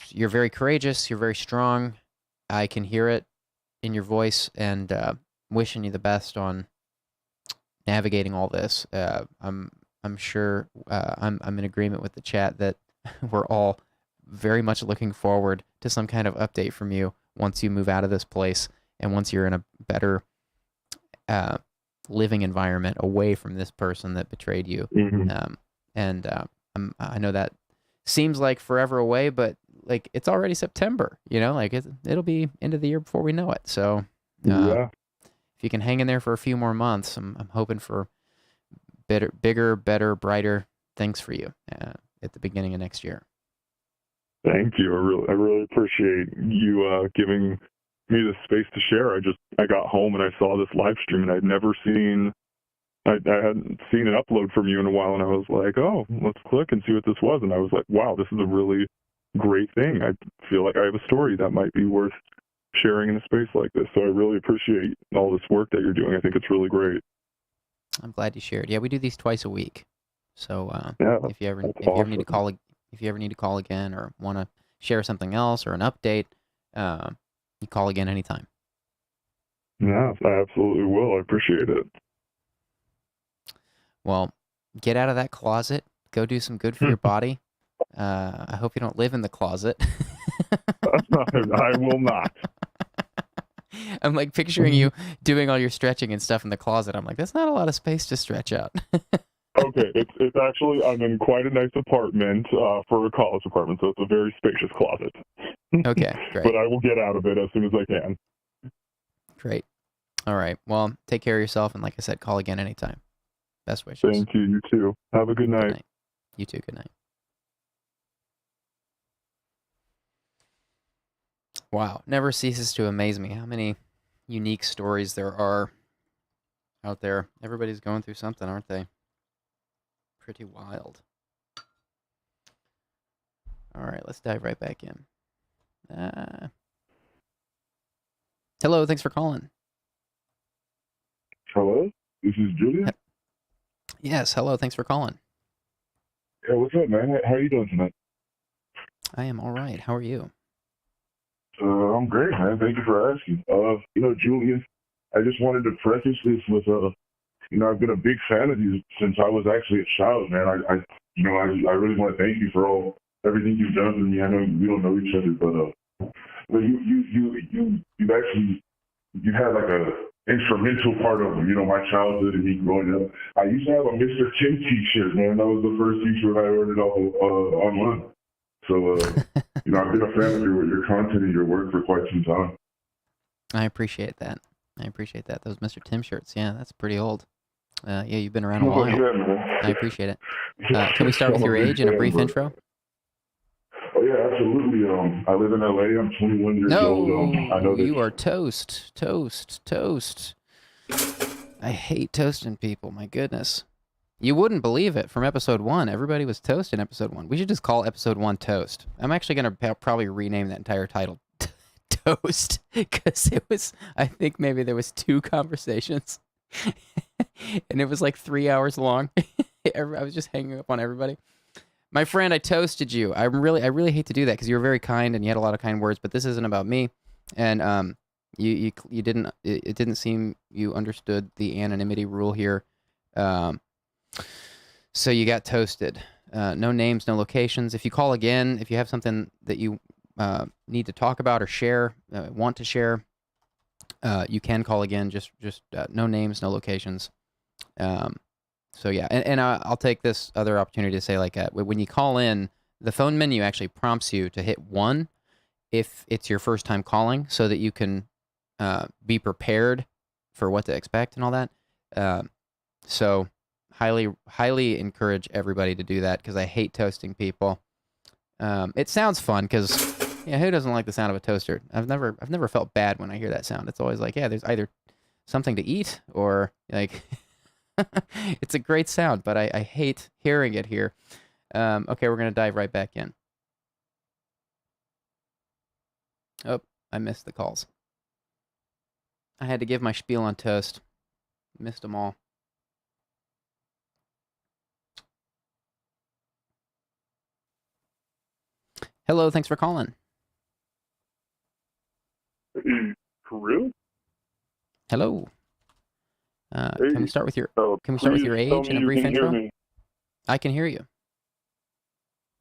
you're very courageous. You're very strong. I can hear it in your voice, and wishing you the best on navigating all this. I'm sure I'm in agreement with the chat that we're all very much looking forward to some kind of update from you once you move out of this place and once you're in a better living environment away from this person that betrayed you. I know that seems like forever away, but like it's already September, like it'll be end of the year before we know it. So if you can hang in there for a few more months, I'm hoping for bigger, better, brighter things for you at the beginning of next year. Thank you. I really appreciate you giving me the space to share. I got home and I saw this live stream, and I'd never seen. I hadn't seen an upload from you in a while, and I was like, oh, let's click and see what this was. And I was like, wow, this is a really great thing. I feel like I have a story that might be worth sharing in a space like this. So I really appreciate all this work that you're doing. I think it's really great. I'm glad you shared. Yeah, we do these twice a week. So Yeah, if you ever awesome. need to call again or want to share something else or an update, you call again anytime. Yeah, I absolutely will. I appreciate it. Well, get out of that closet. Go do some good for your body. I hope you don't live in the closet. I will not. I'm like picturing you doing all your stretching and stuff in the closet. I'm like, that's not a lot of space to stretch out. Okay, it's actually, I'm in quite a nice apartment for a college apartment, so it's a very spacious closet. Okay, great. But I will get out of it as soon as I can. Great. All right. Well, take care of yourself, and like I said, call again anytime. Best wishes. Thank you. You too. Have a good night. Good night. You too. Good night. Wow. Never ceases to amaze me how many unique stories there are out there. Everybody's going through something, aren't they? Pretty wild. All right. Let's dive right back in. Hello. Thanks for calling. Hello, this is Julian. Yes. Hello. Thanks for calling. Yeah, what's up, man? How are you doing tonight? I am all right. How are you? I'm great, man. Thank you for asking. Julian, I just wanted to preface this with, I've been a big fan of you since I was actually a child, man. I really want to thank you for everything you've done for me. I know we don't know each other, but you had like a instrumental part of, my childhood and me growing up. I used to have a Mr. Tim t-shirt, man. That was the first t-shirt I ordered online. So, I've been a fan of your content and your work for quite some time. I appreciate that. Those Mr. Tim shirts, yeah, that's pretty old. Yeah, you've been around a while. Yeah, man. I appreciate it. Can we start with your age and a brief intro? Oh, yeah, absolutely. I live in LA. I'm 21 years old. I know that you are toast. I hate toasting people, my goodness. You wouldn't believe it. From episode 1, everybody was toast in episode 1. We should just call episode 1 Toast. I'm actually going to probably rename that entire title Toast, because I think maybe there was 2 conversations, and it was like 3 hours long. I was just hanging up on everybody. My friend, I toasted you. I really hate to do that because you were very kind and you had a lot of kind words, but this isn't about me. And you didn't. It didn't seem you understood the anonymity rule here. So you got toasted. No names, no locations. If you call again, if you have something that you need to talk about or share, want to share, you can call again. Just no names, no locations. So yeah, and I'll take this other opportunity to say, like, when you call in, the phone menu actually prompts you to hit 1 if it's your first time calling, so that you can be prepared for what to expect and all that. So highly encourage everybody to do that, because I hate toasting people. It sounds fun because, yeah, who doesn't like the sound of a toaster? I've never felt bad when I hear that sound. It's always like, yeah, there's either something to eat or like it's a great sound, but I hate hearing it here. Okay, we're gonna dive right back in. Oh, I missed the calls. I had to give my spiel on toast. Missed them all. Hello, thanks for calling. For real? Hello. Hey, can we start with your age and a brief intro? I can hear you.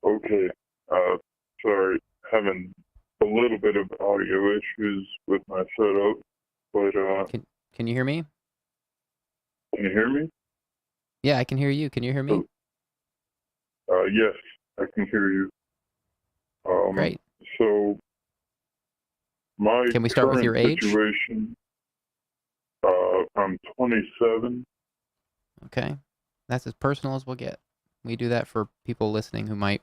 Okay. Sorry, having a little bit of audio issues with my setup, but Can you hear me? can you hear me? Yeah, I can hear you. Can you hear me? Yes, I can hear you. Great. So my Can we start with your age? Situation, I'm 27. Okay. That's as personal as we'll get. We do that for people listening who might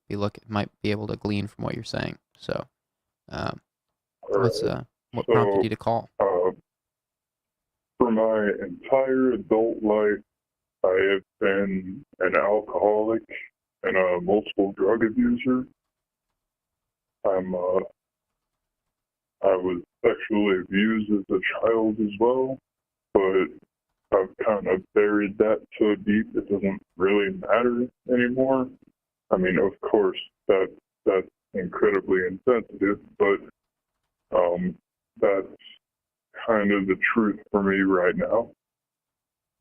be able to glean from what you're saying. So, All what right. prompted So, you to call? for my entire adult life, I have been an alcoholic and a multiple drug abuser. I was sexually abused as a child as well, but I've kind of buried that so deep it doesn't really matter anymore. I mean, of course, that's incredibly insensitive, but that's kind of the truth for me right now.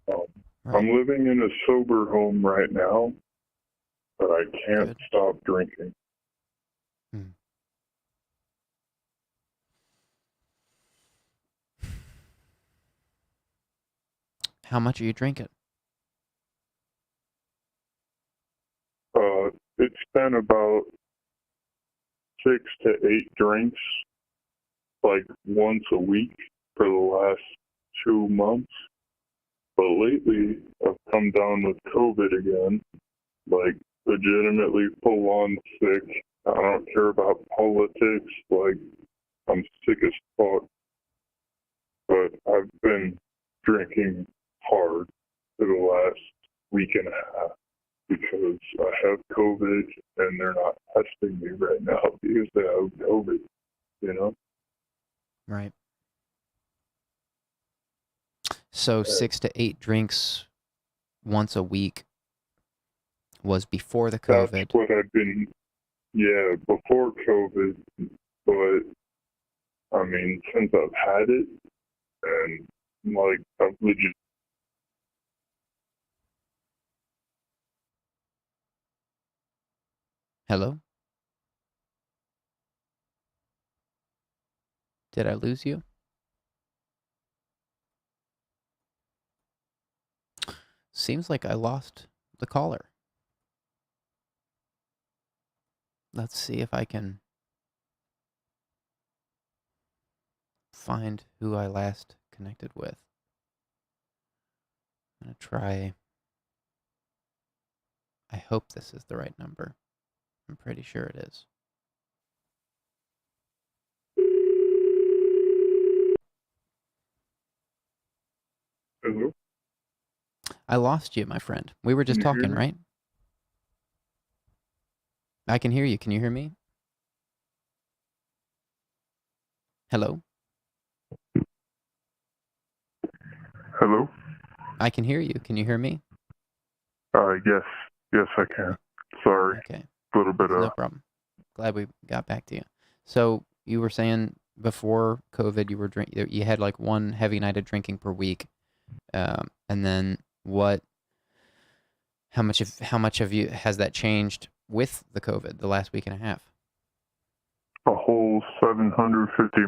Right. I'm living in a sober home right now, but I can't Good. stop drinking. How much are you drinking? It's been about 6 to 8 drinks, like once a week for the last 2 months. But lately, I've come down with COVID again, like legitimately full on sick. I don't care about politics, like I'm sick as fuck. But I've been drinking hard for the last week and a half because I have COVID and they're not testing me right now because they have COVID, you know? Right. So 6 to 8 drinks once a week was before the COVID. That's what I've been, yeah, before COVID. But, I mean, since I've had it, and, like, I've legit. Hello? Did I lose you? Seems like I lost the caller. Let's see if I can find who I last connected with. I'm going to try. I hope this is the right number. I'm pretty sure it is. Hello? I lost you, my friend. We were just Can you hear talking, me? right? I can hear you. Can you hear me? Hello? Hello? I can hear you. Can you hear me? Yes, I can. Sorry, Okay. a little bit No problem. Glad we got back to you. So you were saying before COVID, you had like one heavy night of drinking per week, and then what? How much have you has that changed with the COVID the last week and a half? a whole 750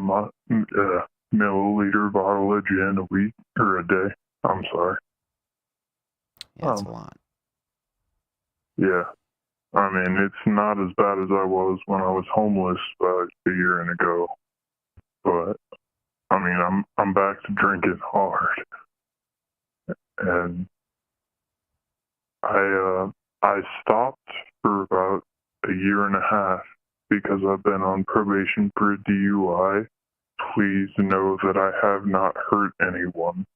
milliliter bottle of gin a week or a day. I'm sorry. Yeah, that's a lot. Yeah. I mean, it's not as bad as I was when I was homeless a year and ago. But I mean, I'm back to drinking hard, and I stopped for about a year and a half because I've been on probation for a DUI. Please know that I have not hurt anyone.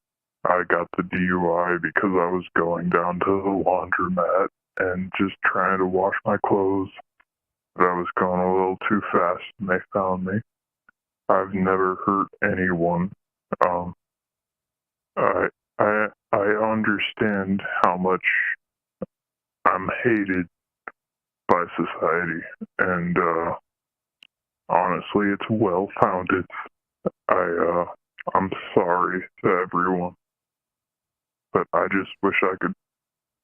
I got the DUI because I was going down to the laundromat and just trying to wash my clothes. But I was going a little too fast and they found me. I've never hurt anyone. I understand how much I'm hated by society, and honestly, it's well founded. I'm sorry to everyone, but I just wish I could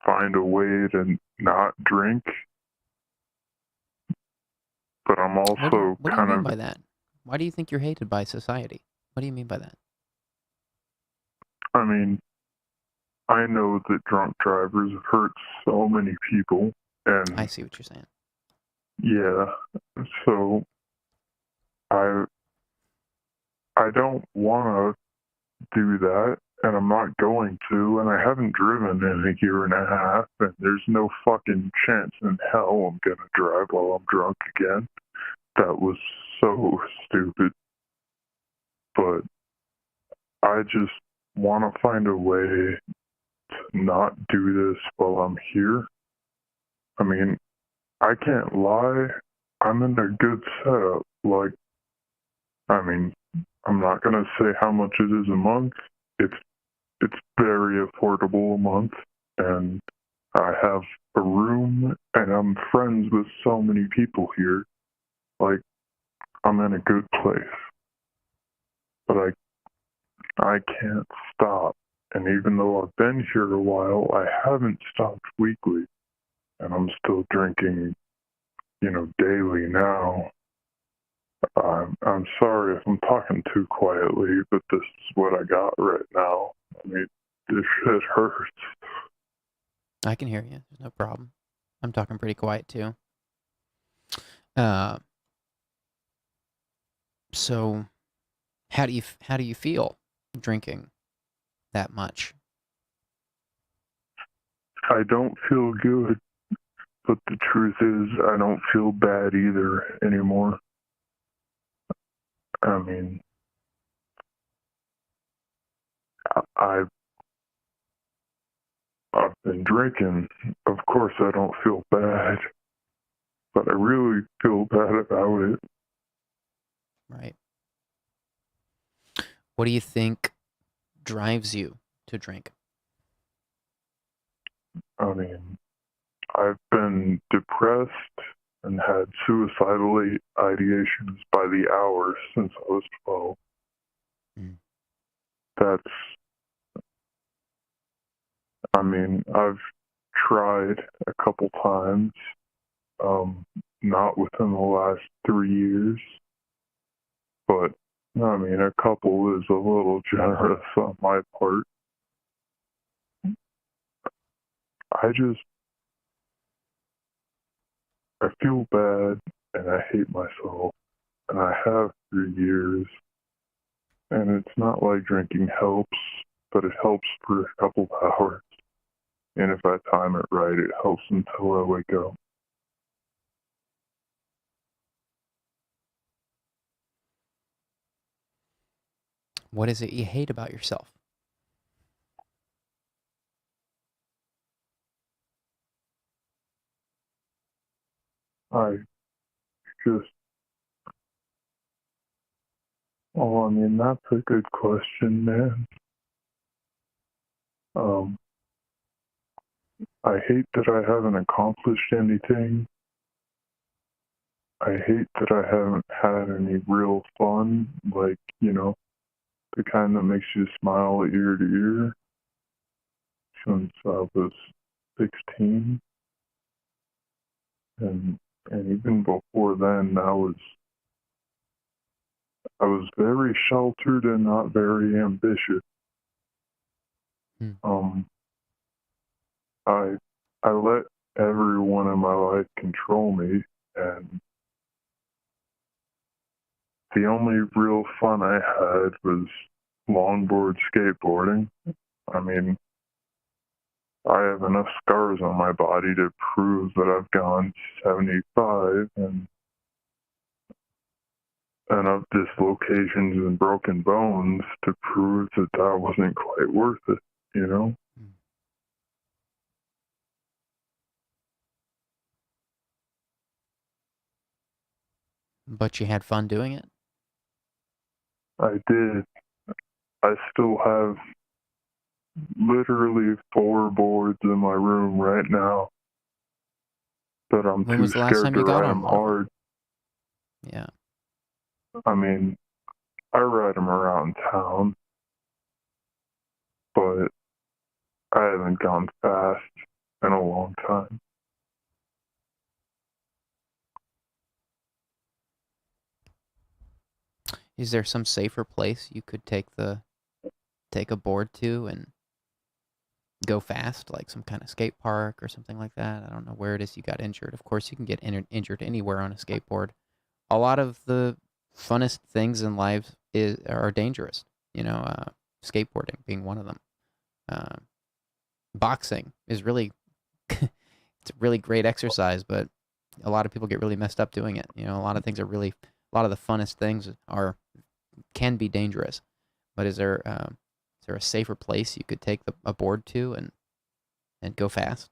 find a way to not drink. But I'm also What do you mean by that? Why do you think you're hated by society? What do you mean by that? I mean, I know that drunk drivers have hurt so many people, and I see what you're saying. yeah, so I don't want to do that, and I'm not going to, and I haven't driven in a year and a half, and there's no fucking chance in hell I'm gonna drive while I'm drunk again. That was so stupid. But I just want to find a way to not do this while I'm here. I mean, I can't lie. I'm in a good setup. Like, I mean, I'm not gonna say how much it is a month. It's very affordable a month, and I have a room, and I'm friends with so many people here. Like, I'm in a good place, but I can't stop. And even though I've been here a while, I haven't stopped weekly, and I'm still drinking, daily now. I'm sorry if I'm talking too quietly, but this is what I got right now. I mean, this shit hurts. I can hear you. There's no problem. I'm talking pretty quiet too. So how do you feel drinking that much? I don't feel good, but the truth is I don't feel bad either anymore. I mean, I've been drinking. Of course I don't feel bad, but I really feel bad about it. Right. What do you think drives you to drink? I mean, I've been depressed and had suicidal ideations by the hour since I was 12. I've tried a couple times, not within the last 3 years, but a couple is a little generous on my part. I feel bad and I hate myself, and I have for years, and it's not like drinking helps, but it helps for a couple hours, and if I time it right, it helps until I wake up. What is it you hate about yourself? That's a good question, man. I hate that I haven't accomplished anything. I hate that I haven't had any real fun, like, the kind that makes you smile ear to ear since I was 16. And even before then, I was very sheltered and not very ambitious. I let everyone in my life control me, and the only real fun I had was longboard skateboarding. I have enough scars on my body to prove that I've gone 75 and enough dislocations and broken bones to prove that wasn't quite worth it, But you had fun doing it? I did. I still have literally 4 boards in my room right now that I'm When too was the last scared time to you got ride on them one of them? hard. Yeah. I ride them around town, but I haven't gone fast in a long time. Is there some safer place you could take a board to and go fast, like some kind of skate park or something like that? I don't know where it is you got injured. Of course, you can get injured anywhere on a skateboard. A lot of the funnest things in life are dangerous. skateboarding being one of them. Boxing is really it's a really great exercise, but a lot of people get really messed up doing it. A lot of things are really, a lot of the funnest things can be dangerous. But is there a safer place you could take a board to and go fast?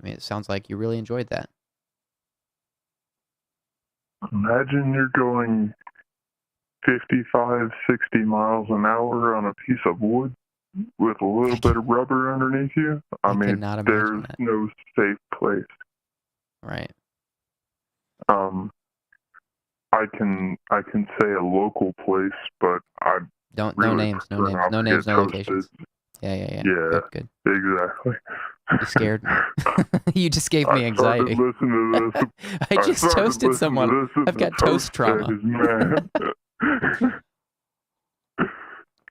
I mean, it sounds like you really enjoyed that. Imagine you're going 55, 60 miles an hour on a piece of wood with a little bit of rubber underneath you. I mean, cannot imagine there's that. no safe place. Right. I can say a local place, but I No really names, no prefer names, not no to names, get no toasted. locations. Yeah. Yeah. Good. Exactly. You scared me. You just gave me I started anxiety. listening to this. I just started toasted listening someone. to this in I've the got toast trauma. phase, man.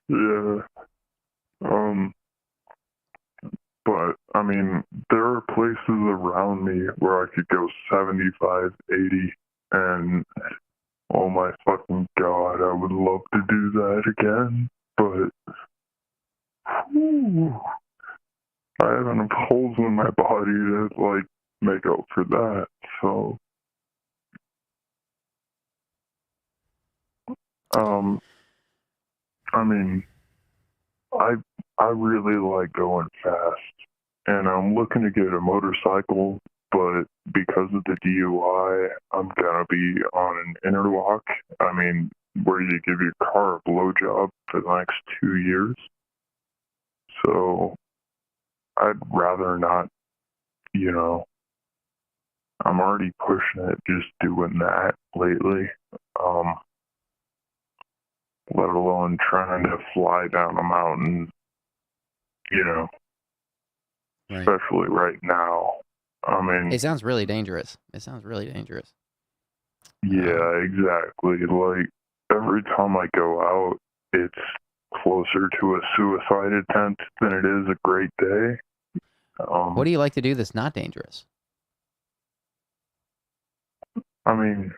Yeah. But I mean, there are places around me where I could go 75, 80, and oh my fucking god, I would love to do that again. But whew, I have enough holes in my body to like make up for that. So, I mean, I really like going fast, and I'm looking to get a motorcycle, but because of the DUI, I'm gonna be on an interlock. I mean, where you give your car a blowjob for the next 2 years. So I'd rather not, I'm already pushing it just doing that lately. Let alone trying to fly down a mountain, Right. especially right now. I mean, It sounds really dangerous. yeah, exactly. Like, every time I go out, it's closer to a suicide attempt than it is a great day. What do you like to do that's not dangerous? I mean,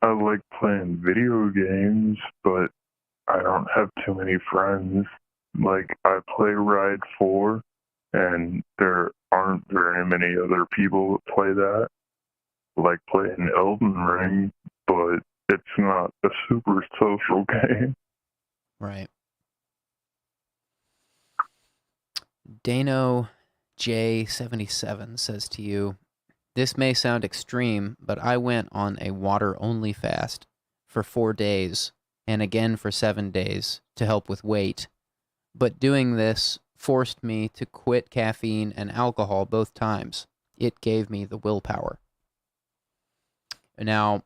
I like playing video games, but I don't have too many friends. Like, I play Ride 4, and there aren't very many other people that play that. I like playing Elden Ring, but it's not a super social game. Right. Dano J77 says to you, this may sound extreme, but I went on a water-only fast for 4 days and again for 7 days to help with weight. But doing this forced me to quit caffeine and alcohol both times. It gave me the willpower. Now,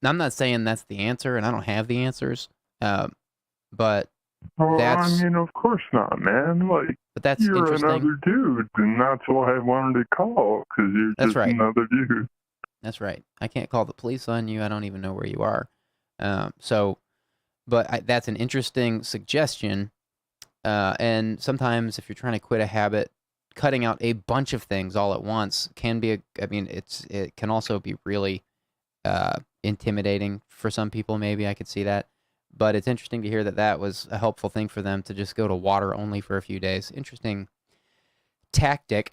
I'm not saying that's the answer, and I don't have the answers, but Well, that's... I mean, of course not, man. Like, But that's you're interesting. another dude, and that's why I wanted to call, because you're That's just right. another dude. That's right. I can't call the police on you. I don't even know where you are. That's an interesting suggestion. And sometimes if you're trying to quit a habit, cutting out a bunch of things all at once can be it can also be really intimidating for some people. Maybe I could see that. But it's interesting to hear that was a helpful thing for them to just go to water only for a few days. Interesting tactic,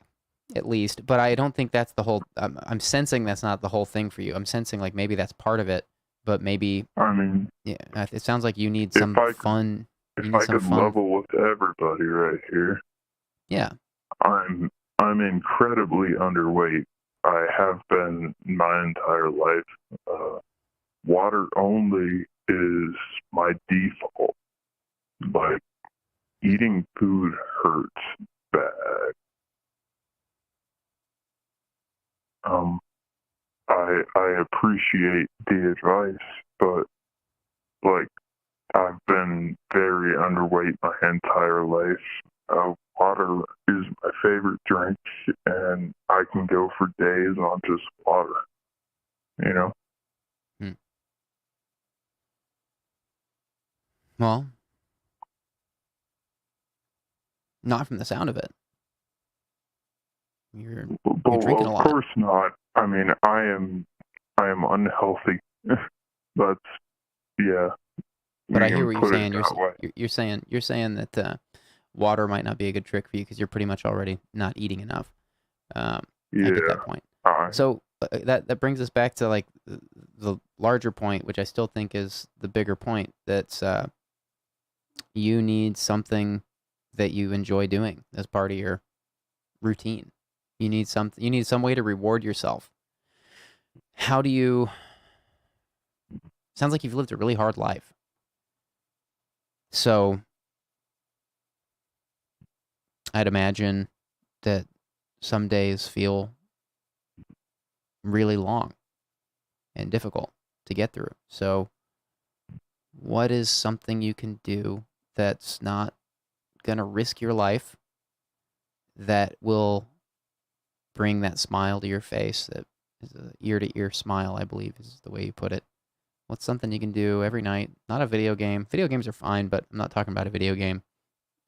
at least. But I don't think that's the whole... I'm sensing that's not the whole thing for you. I'm sensing like maybe that's part of it, but maybe... I mean... Yeah, it sounds like you need some fun... If I could level with everybody right here... Yeah. I'm incredibly underweight. I have been my entire life. Water only is my default. Like, eating food hurts bad. I appreciate the advice, but like, I've been very underweight my entire life. Water is my favorite drink, and I can go for days on just water. Well, not from the sound of it. You're drinking a lot. Of course not. I mean, I am unhealthy. That's, yeah. But We I hear can what you're put saying. it that way. You're saying that water might not be a good trick for you because you're pretty much already not eating enough. I get that point. So that brings us back to like the larger point, which I still think is the bigger point. That's you need something that you enjoy doing as part of your routine. You need some way to reward yourself. How do you? Sounds like you've lived a really hard life. So I'd imagine that some days feel really long and difficult to get through. So what is something you can do that's not going to risk your life, that will bring that smile to your face, that is an ear-to-ear smile, I believe is the way you put it. What's something you can do every night? Not a video game. Video games are fine, but I'm not talking about a video game.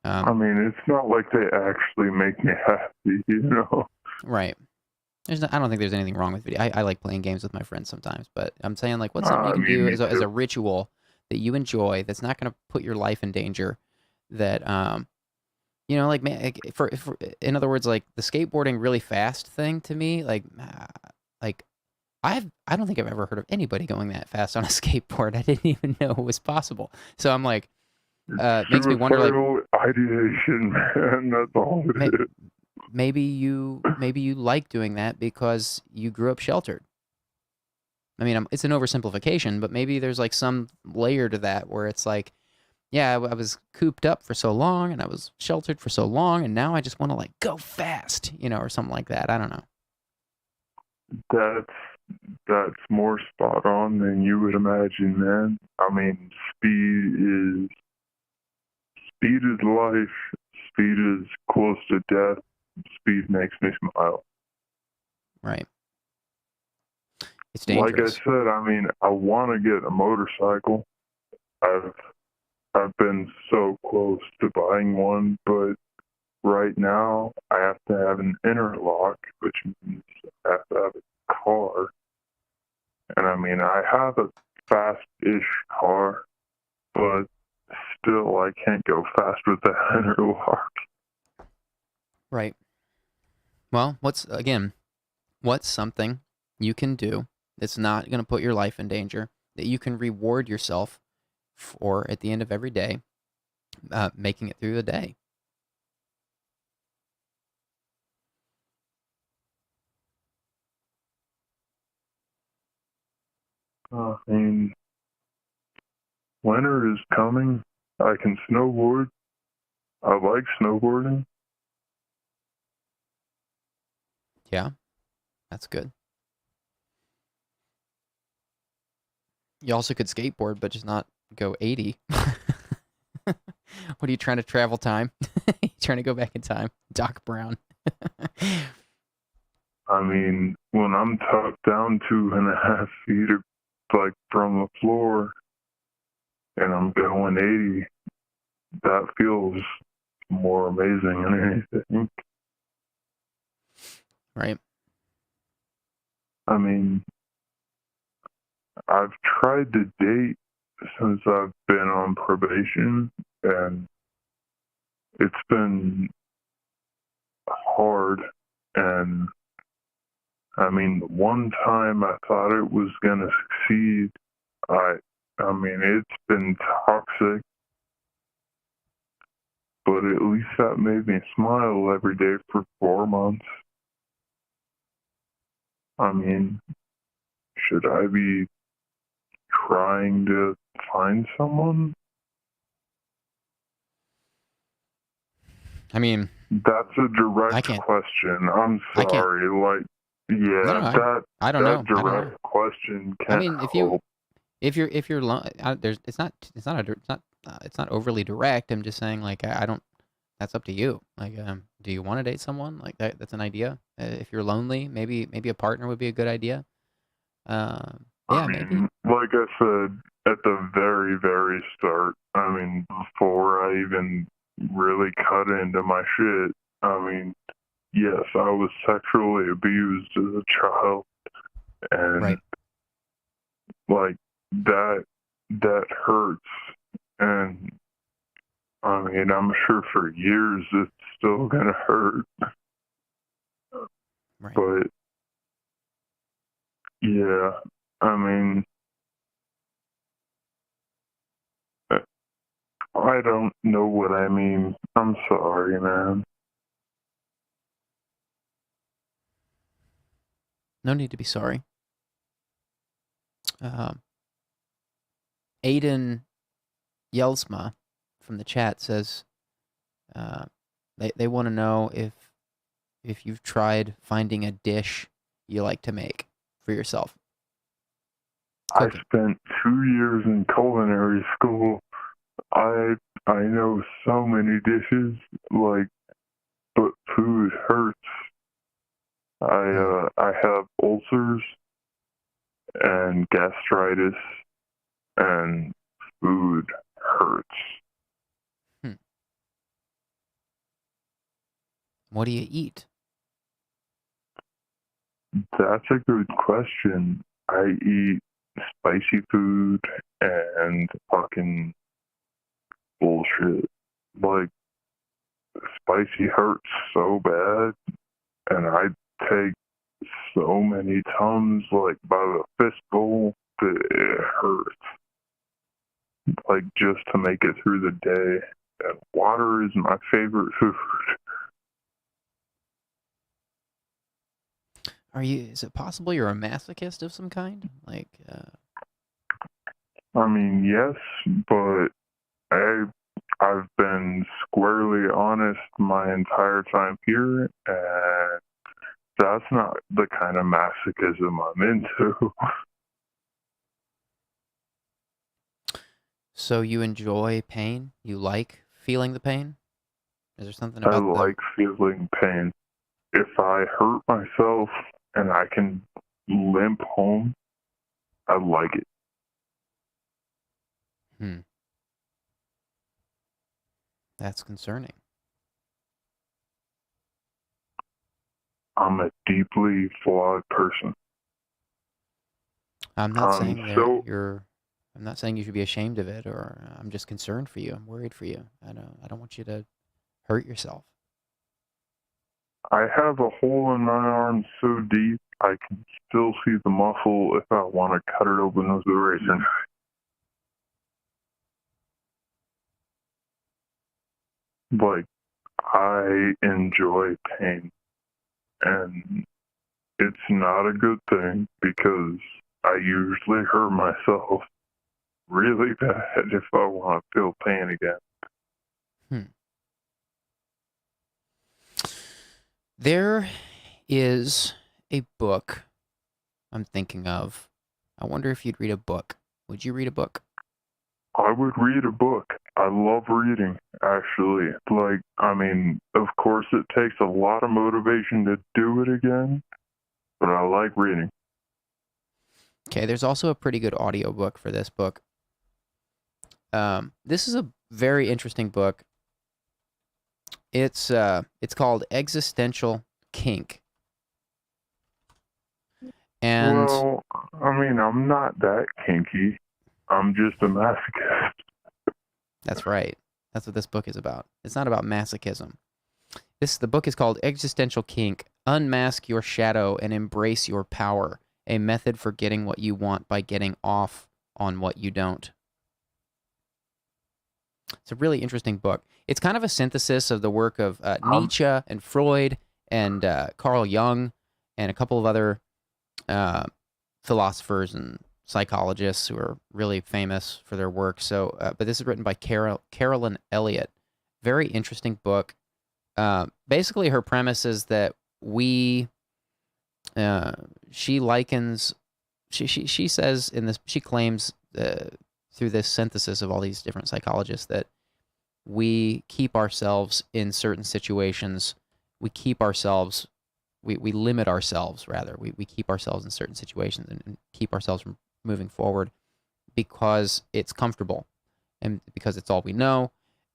I mean, it's not like they actually make me happy, you know? Right. I don't think there's anything wrong with video. I like playing games with my friends sometimes, but I'm saying like what's something you can do as a ritual that you enjoy that's not going to put your life in danger, that like for in other words, like the skateboarding really fast thing to me, like I don't think I've ever heard of anybody going that fast on a skateboard. I didn't even know it was possible. So I'm like, makes me wonder, like, ideation, man. That's all it is. Maybe you like doing that because you grew up sheltered. I mean, it's an oversimplification, but maybe there's like some layer to that where it's like, yeah, I was cooped up for so long and I was sheltered for so long, and now I just want to like go fast, or something like that. I don't know. That's more spot on than you would imagine, man. I mean, speed is life. Speed is close to death. Speed makes me smile. Right. It's dangerous. Like I said, I mean, I want to get a motorcycle. I've been so close to buying one, but right now I have to have an interlock, which means I have to have a car. And I mean, I have a fast-ish car, but still I can't go fast with that interlock. Right. Well, what's something you can do that's not going to put your life in danger, that you can reward yourself for at the end of every day, making it through the day? I mean, winter is coming. I can snowboard. I like snowboarding. Yeah, that's good. You also could skateboard, but just not go 80. What are you trying to travel time? You trying to go back in time? Doc Brown. I mean, when I'm tucked down 2.5 feet, like from the floor, and I'm going 80, that feels more amazing than anything. Right. I mean, I've tried to date since I've been on probation, and it's been hard. And I mean, one time I thought it was going to succeed. I mean, it's been toxic, but at least that made me smile every day for 4 months. I mean, should I be trying to find someone? I mean, that's a direct question. I'm sorry. Like, yeah, I don't know. Direct question can't. I mean, if you're it's not overly direct. I'm just saying, like, I don't. That's up to you. Like, do you want to date someone? Like that's an idea. If you're lonely, maybe a partner would be a good idea. Yeah, I mean, maybe. Like I said at the very, very start, I mean, before I even really cut into my shit, I mean, yes, I was sexually abused as a child, and right. like that hurts And I mean, I'm sure for years it's still gonna hurt, Right. but yeah, I mean, I don't know what I mean. I'm sorry, man. No need to be sorry. Aiden Yelsma from the chat says they want to know if you've tried finding a dish you like to make for yourself. I Cooking. spent 2 years in culinary school. I know so many dishes, like, but food hurts. I have ulcers and gastritis, and food hurts. What do you eat? That's a good question. I eat spicy food and fucking bullshit. Like, spicy hurts so bad, and I take so many Tums, like, by the fistful, that it hurts. Like, just to make it through the day. And water is my favorite food. Is it possible you're a masochist of some kind? Like, I mean, yes, but I've been squarely honest my entire time here, and that's not the kind of masochism I'm into. so you enjoy pain? You like feeling the pain? Is there something I about like feeling pain. If I hurt myself and I can limp home, I like it. That's concerning. I'm a deeply flawed person. I'm not saying so I'm not saying you should be ashamed of it, or I'm just concerned for you. I'm worried for you. I don't want you to hurt yourself. I have a hole in my arm so deep I can still see the muscle if I want to cut it open with a razor. Like, I enjoy pain, and it's not a good thing because I usually hurt myself really bad if I want to feel pain again. There is a book I'm thinking of. I wonder if you'd read a book. Would you read a book? I would read a book. I love reading, actually. Like, I mean, of course it takes a lot of motivation to do it again, but I like reading. Okay, there's also a pretty good audiobook for this book. This is a very interesting book. It's called Existential Kink. And well, I mean, I'm not that kinky. I'm just a masochist. that's right. That's what this book is about. It's not about masochism. The book is called Existential Kink: Unmask Your Shadow and Embrace Your Power, a method for getting what you want by getting off on what you don't. It's a really interesting book. It's kind of a synthesis of the work of Nietzsche and Freud and Carl Jung and a couple of other philosophers and psychologists who are really famous for their work. So, but this is written by Carolyn Elliott. Very interesting book. Basically, her premise is that she likens, she says in this, she claims through this synthesis of all these different psychologists that we keep ourselves in certain situations. We keep ourselves, we limit ourselves, rather. We keep ourselves in certain situations and keep ourselves from moving forward because it's comfortable and because it's all we know.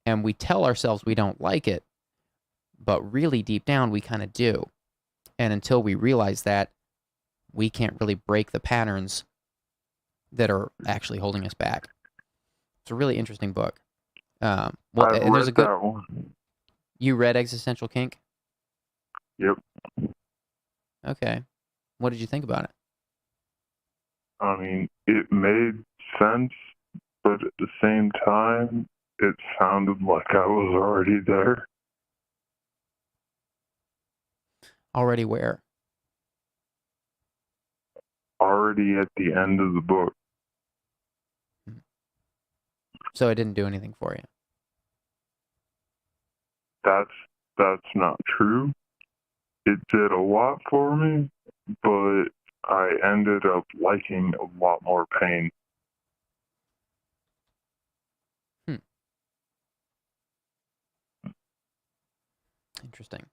And we tell ourselves we don't like it, but really deep down we kind of do. And until we realize that, we can't really break the patterns that are actually holding us back. It's a really interesting book. I've and there's read a good. that one. You read Existential Kink? Yep. Okay. What did you think about it? I mean, it made sense, but at the same time, it sounded like I was already there. Already where? Already at the end of the book. So it didn't do anything for you. That's not true. It did a lot for me, but I ended up liking a lot more pain. Interesting.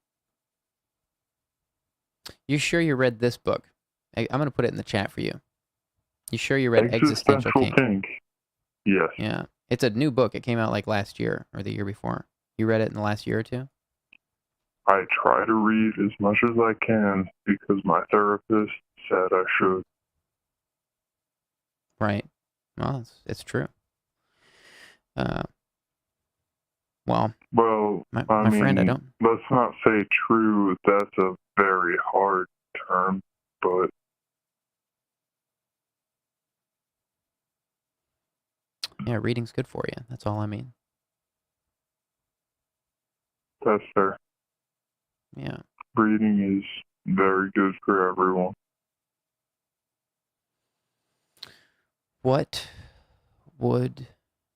You sure you read this book? I'm going to put it in the chat for you. You sure you read Existential Kink? Yes. Yeah. It's a new book. It came out like last year or the year before. You read it in the last year or two? I try to read as much as I can because my therapist said I should. Right. Well, it's true. Well, my friend, I don't. Let's not say true. That's a very hard term, but Yeah, reading's good for you. That's all I mean. that's fair. Yeah. Reading is very good for everyone. What would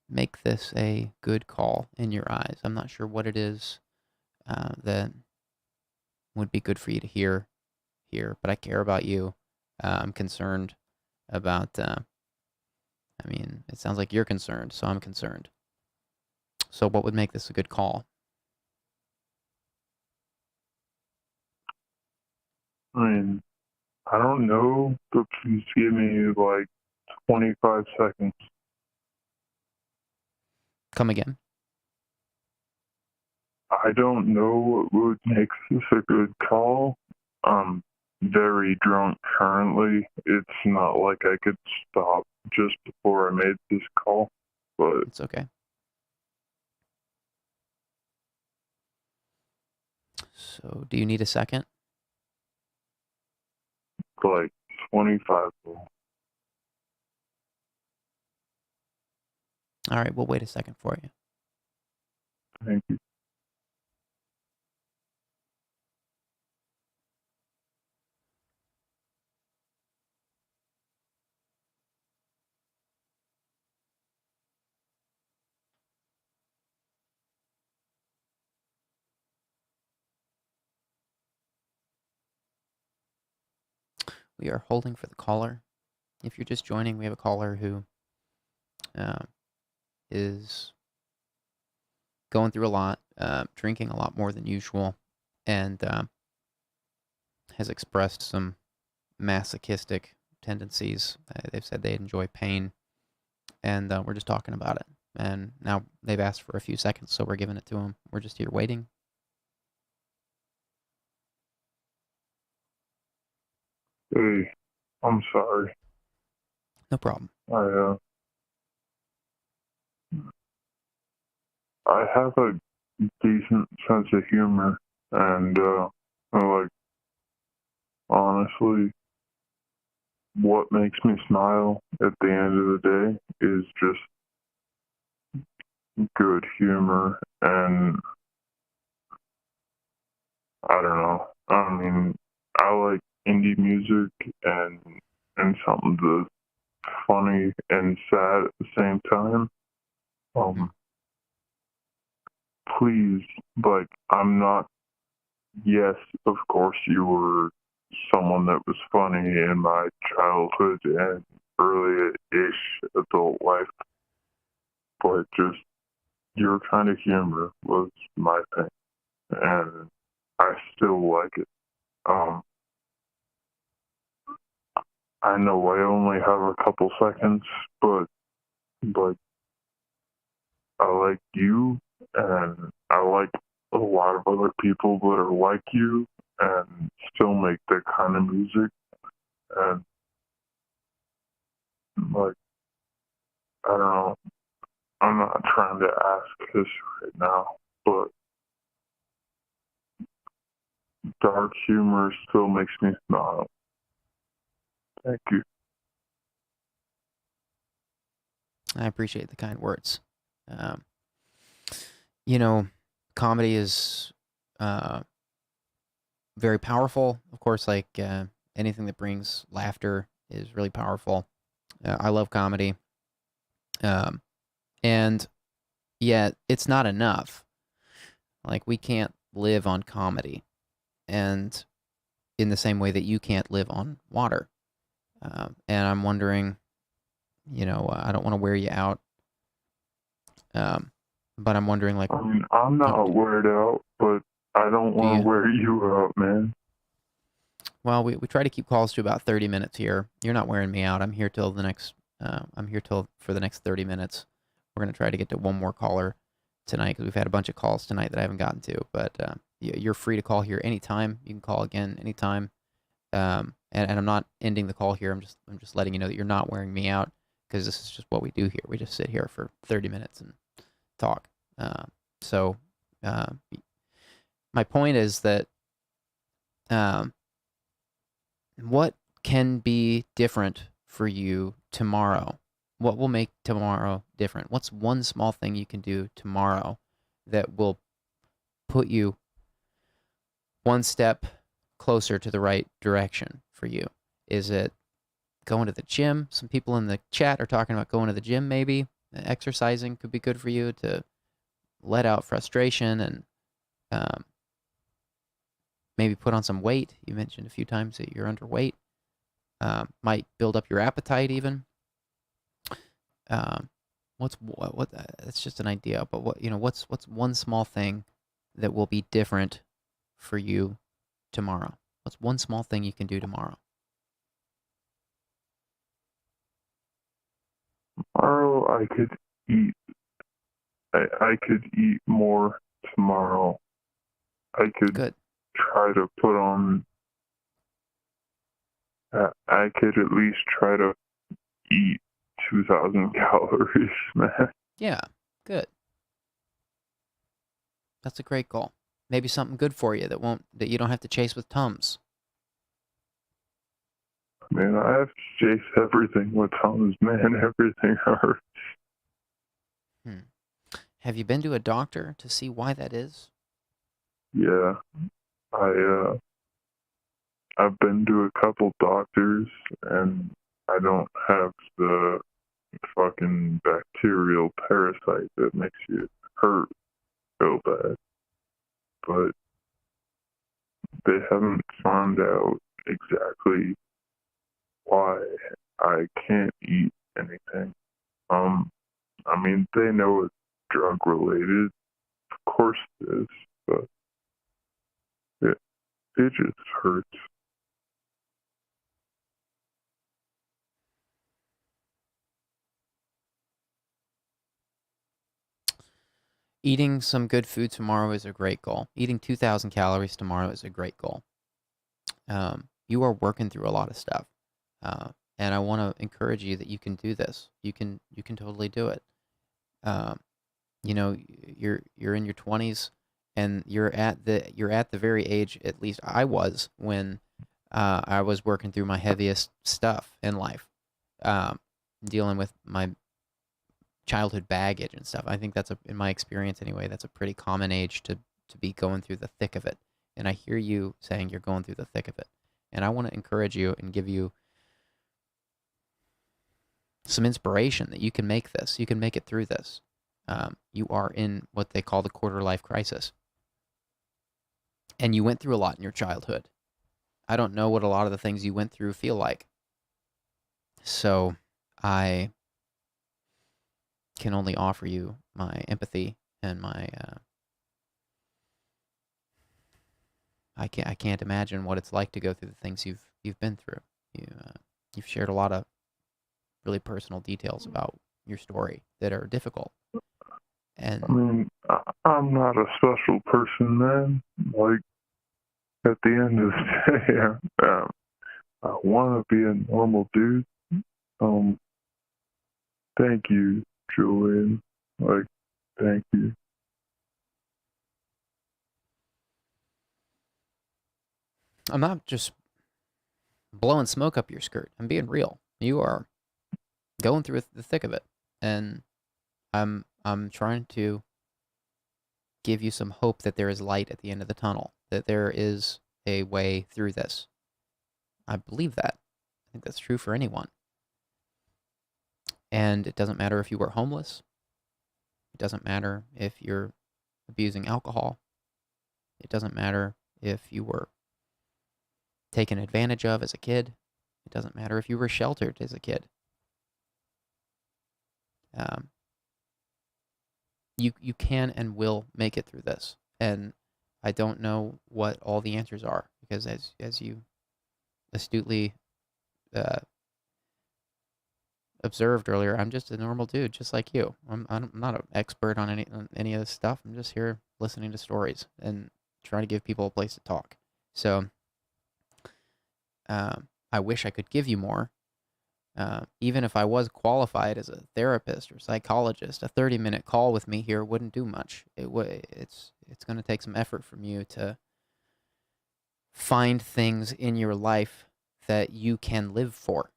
make this a good call in your eyes? I'm not sure what it is that would be good for you to hear here, but I care about you. I'm concerned about, I mean, it sounds like you're concerned, so I'm concerned. So what would make this a good call? I mean, I don't know, but please give me like 25 seconds. Come again? I don't know what would make this a good call. I'm very drunk currently. It's not like I could stop just before I made this call, but It's okay. So do you need a second? like 25. All right, we'll wait a second for you. Thank you. We are holding for the caller. If you're just joining, we have a caller who is going through a lot, drinking a lot more than usual, and has expressed some masochistic tendencies. They've said they enjoy pain, and we're just talking about it. And now they've asked for a few seconds, so we're giving it to them. We're just here waiting. Hey, I'm sorry. No problem. I have a decent sense of humor, and like honestly, what makes me smile at the end of the day is just good humor, and I don't know. I mean, I like indie music and something that's funny and sad at the same time. Please, like, I'm not. Yes, of course, you were someone that was funny in my childhood and early-ish adult life, but just your kind of humor was my thing, and I still like it. I know I only have a couple seconds, but like I like you, and I like a lot of other people that are like you and still make that kind of music, and like I don't know, I'm not trying to ask this right now, but dark humor still makes me smile. Thank you. I appreciate the kind words. Um, comedy is very powerful. Of course, like anything that brings laughter is really powerful. I love comedy. Um, and yet it's not enough. Like, we can't live on comedy, and in the same way that you can't live on water. And I'm wondering, I don't want to wear you out, but I'm wondering, like, I mean, I'm not weird out, but I don't want to wear you out, man. Well, we try to keep calls to about 30 minutes here. You're not wearing me out. I'm here till for the next 30 minutes. We're going to try to get to one more caller tonight because we've had a bunch of calls tonight that I haven't gotten to. But you're free to call here anytime. You can call again anytime. And I'm not ending the call here. I'm just letting you know that you're not wearing me out, because this is just what we do here. We just sit here for 30 minutes and talk. So my point is that what can be different for you tomorrow? What will make tomorrow different? What's one small thing you can do tomorrow that will put you one step closer to the right direction for you? Is it going to the gym? Some people in the chat are talking about going to the gym maybe. Exercising could be good for you to let out frustration and maybe put on some weight. You mentioned a few times that you're underweight. Might build up your appetite even. What? That's just an idea. But what's one small thing that will be different for you tomorrow? What's one small thing you can do tomorrow? Tomorrow I could eat. I could eat more tomorrow. I could Good. try to put on. I could at least try to eat 2,000 calories, man. Yeah, good. That's a great goal. Maybe something good for you that you don't have to chase with Tums. Man, I have to chase everything with Tums, man. Everything hurts. Have you been to a doctor to see why that is? Yeah, I've been to a couple doctors, and I don't have the fucking bacterial parasite that makes you hurt so bad. But they haven't found out exactly why I can't eat anything. I mean, they know it's drug related. Of course it is, but it just hurts. Eating some good food tomorrow is a great goal. Eating 2,000 calories tomorrow is a great goal. You are working through a lot of stuff, and I want to encourage you that you can do this. You can totally do it. You're in your 20s, and you're at the very age, at least I was, when I was working through my heaviest stuff in life, dealing with my childhood baggage and stuff. I think in my experience anyway, that's a pretty common age to be going through the thick of it. And I hear you saying you're going through the thick of it. And I want to encourage you and give you some inspiration that you can make this. You can make it through this. You are in what they call the quarter-life crisis. And you went through a lot in your childhood. I don't know what a lot of the things you went through feel like. So I can only offer you my empathy and my I can't imagine what it's like to go through the things you've been through. You've shared a lot of really personal details about your story that are difficult. And I mean, I'm not a special person, man. Like, at the end of the day, I want to be a normal dude. Thank you, Julian. Like, thank you. I'm not just blowing smoke up your skirt. I'm being real. You are going through the thick of it, and I'm trying to give you some hope that there is light at the end of the tunnel, that there is a way through this. I believe that. I think that's true for anyone. And it doesn't matter if you were homeless. It doesn't matter if you're abusing alcohol. It doesn't matter if you were taken advantage of as a kid. It doesn't matter if you were sheltered as a kid. You can and will make it through this. And I don't know what all the answers are, because as you astutely observed earlier, I'm just a normal dude, just like you. I'm not an expert on any of this stuff. I'm just here listening to stories and trying to give people a place to talk. So I wish I could give you more. Even if I was qualified as a therapist or psychologist, a 30-minute call with me here wouldn't do much. It's going to take some effort from you to find things in your life that you can live for.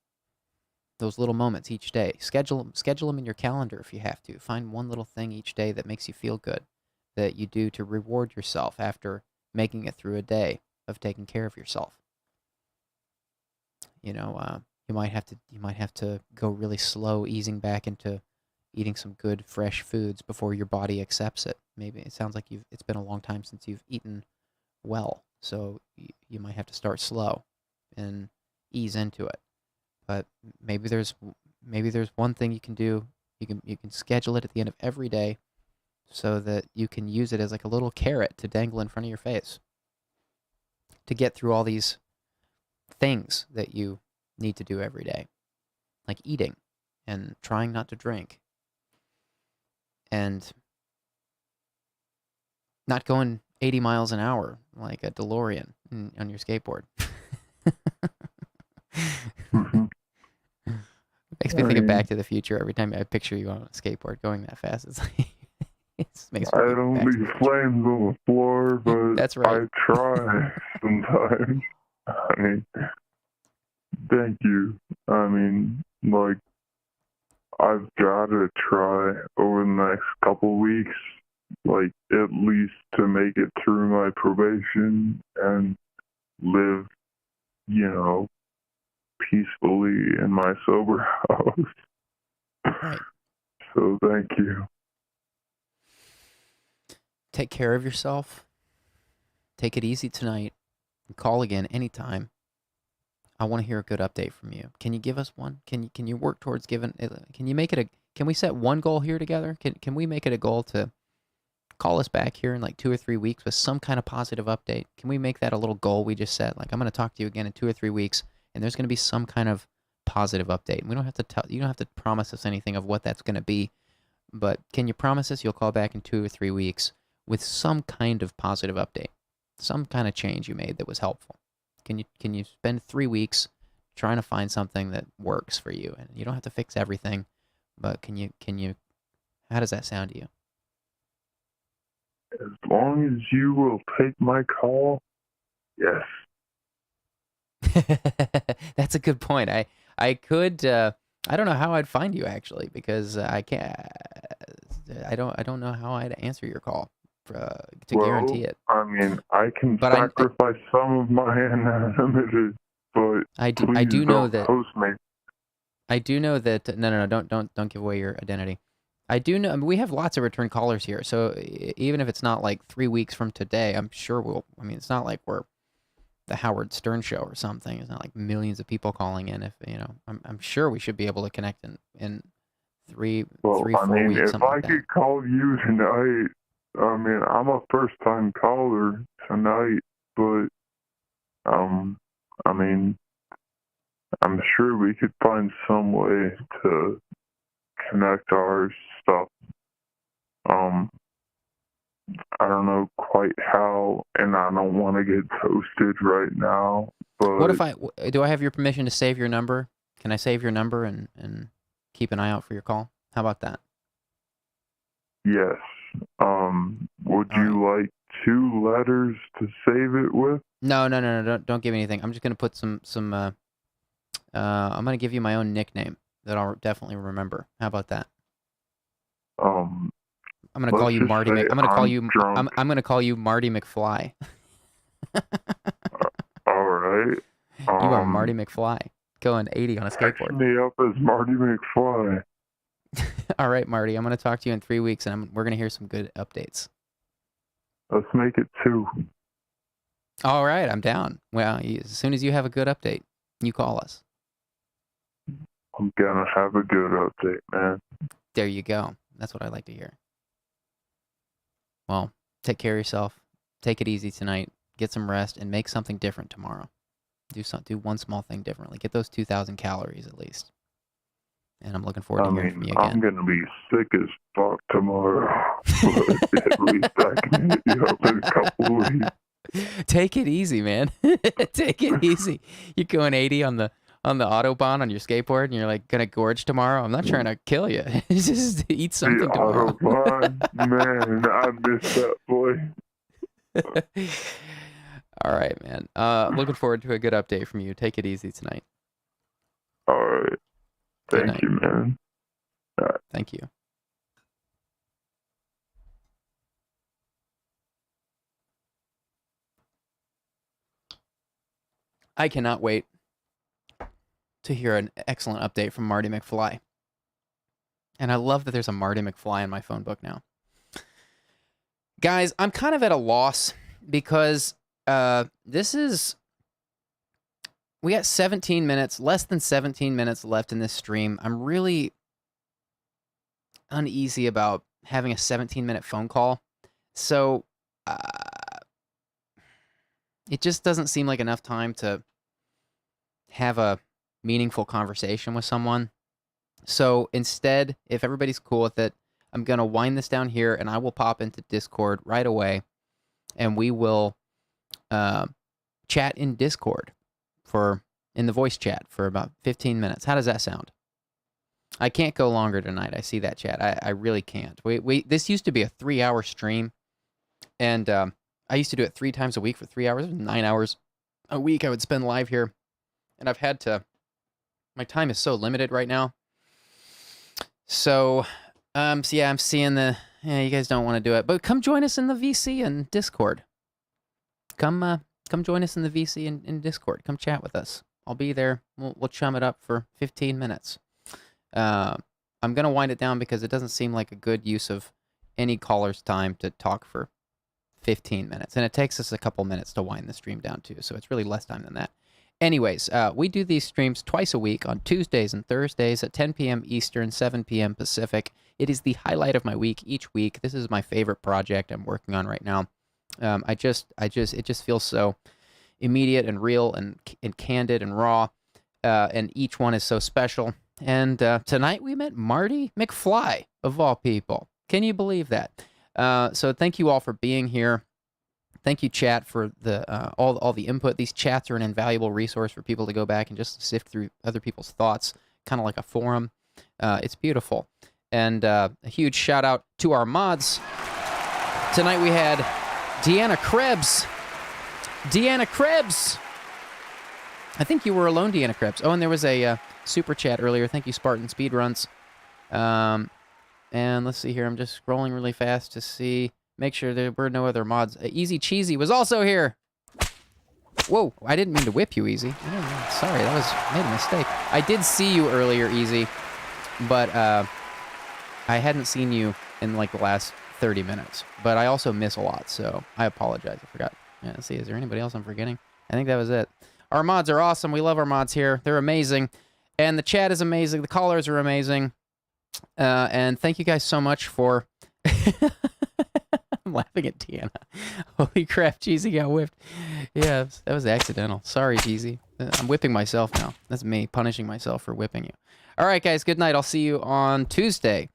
Those little moments each day. Schedule them in your calendar if you have to. Find one little thing each day that makes you feel good, that you do to reward yourself after making it through a day of taking care of yourself. You might have to go really slow, easing back into eating some good fresh foods before your body accepts it. Maybe it sounds like it's been a long time since you've eaten well, so you might have to start slow and ease into it. But maybe there's one thing you can do. You can schedule it at the end of every day, so that you can use it as like a little carrot to dangle in front of your face to get through all these things that you need to do every day, like eating and trying not to drink and not going 80 miles an hour like a DeLorean on your skateboard. Makes me think of Back to the Future every time I picture you on a skateboard going that fast. It's like it makes me I think don't Back to leave the Future. flames on the floor, but That's right. I try sometimes. I mean, thank you. I mean, like, I've got to try over the next couple weeks, like, at least to make it through my probation and live, peacefully in my sober house. Right. So thank you. Take care of yourself. Take it easy tonight. And call again anytime. I want to hear a good update from you. Can you give us one? Can you work towards giving? Can you make it Can we set one goal here together? Can we make it a goal to call us back here in like 2 or 3 weeks with some kind of positive update? Can we make that a little goal we just set? Like, I'm going to talk to you again in 2 or 3 weeks, and there's going to be some kind of positive update. And we don't have to you don't have to promise us anything of what that's going to be, but can you promise us you'll call back in 2 or 3 weeks with some kind of positive update, some kind of change you made that was helpful? Can you spend 3 weeks trying to find something that works for you? And you don't have to fix everything, but can you? How does that sound to you? As long as you will take my call, yes. That's a good point. I could I don't know how I'd find you actually, because I can't. I don't know how I'd answer your call to guarantee it. I mean, I can But sacrifice some of my anonymity, but I do please know don't that. post me. I do know that. No, don't give away your identity. I do know. I mean, we have lots of return callers here, so even if it's not like 3 weeks from today, I'm sure we'll. I mean, it's not like we're the Howard Stern show or something. It's not like millions of people calling in. If I'm sure we should be able to connect in 3, 4 weeks. If Something I like that. could call you tonight, I mean, I'm a first-time caller tonight, but I mean, I'm sure we could find some way to connect our stuff. I don't know quite how, and I don't want to get toasted right now. But What if do I have your permission to save your number? Can I save your number and keep an eye out for your call? How about that? Yes. Would All you like 2 letters to save it with? No. Don't give me anything. I'm just gonna put some. I'm gonna give you my own nickname that I'll definitely remember. How about that? Um, I'm gonna call let's you just Marty. say I'm gonna call I'm you. drunk. I'm gonna call you Marty McFly. All right. You are Marty McFly, going 80 on a Text skateboard. me up as Marty McFly. All right, Marty. I'm gonna talk to you in 3 weeks, and we're gonna hear some good updates. Let's make it 2. All right, I'm down. Well, as soon as you have a good update, you call us. I'm gonna have a good update, man. There you go. That's what I like to hear. Well, take care of yourself. Take it easy tonight. Get some rest and make something different tomorrow. Do one small thing differently. Get those 2,000 calories at least. And I'm looking forward to hearing from you again. I'm gonna be sick as fuck tomorrow, but at least I can hit you up in a couple of weeks. Take it easy, man. Take it easy. You're going 80 on the Autobahn on your skateboard, and you're like gonna gorge tomorrow. I'm not trying to kill you. Just eat something The tomorrow. Autobahn, man, I miss that boy. All right, man. Looking forward to a good update from you. Take it easy tonight. All right. Good Thank you, man. All right. Thank you. I cannot wait to hear an excellent update from Marty McFly. And I love that there's a Marty McFly in my phone book now. Guys, I'm kind of at a loss because we got 17 minutes, less than 17 minutes left in this stream. I'm really uneasy about having a 17-minute phone call. So it just doesn't seem like enough time to have a meaningful conversation with someone. So instead, if everybody's cool with it, I'm going to wind this down here, and I will pop into Discord right away, and we will chat in Discord in the voice chat for about 15 minutes. How does that sound? I can't go longer tonight. I see that chat. I really can't. This used to be a 3-hour stream, and I used to do it 3 times a week for 3 hours. 9 hours a week I would spend live here, and I've had to. My time is so limited right now. So yeah, I'm seeing you guys don't want to do it, but come join us in the VC and Discord. Come join us in the VC and in Discord. Come chat with us. I'll be there. We'll chum it up for 15 minutes. I'm going to wind it down because it doesn't seem like a good use of any caller's time to talk for 15 minutes. And it takes us a couple minutes to wind the stream down too, so it's really less time than that. Anyways, we do these streams twice a week on Tuesdays and Thursdays at 10 p.m. Eastern, 7 p.m. Pacific. It is the highlight of my week each week. This is my favorite project I'm working on right now. It just feels so immediate and real and candid and raw, and each one is so special. And tonight we met Marty McFly, of all people. Can you believe that? So thank you all for being here. Thank you, chat, for all the input. These chats are an invaluable resource for people to go back and just sift through other people's thoughts, kind of like a forum. It's beautiful. And a huge shout out to our mods. Tonight we had Deanna Krebs. Deanna Krebs! I think you were alone, Deanna Krebs. Oh, and there was a super chat earlier. Thank you, Spartan Speedruns. And let's see here. I'm just scrolling really fast to see. Make sure there were no other mods. Easy Cheesy was also here. Whoa, I didn't mean to whip you, Easy. Sorry, made a mistake. I did see you earlier, Easy, but I hadn't seen you in like the last 30 minutes. But I also miss a lot, so I apologize. I forgot. Yeah, let's see, is there anybody else I'm forgetting? I think that was it. Our mods are awesome. We love our mods here. They're amazing. And the chat is amazing. The callers are amazing. And thank you guys so much for... I'm laughing at Deanna. Holy crap, Cheesy got whipped. Yeah, that was accidental. Sorry, Cheesy. I'm whipping myself now. That's me punishing myself for whipping you. All right, guys, good night. I'll see you on Tuesday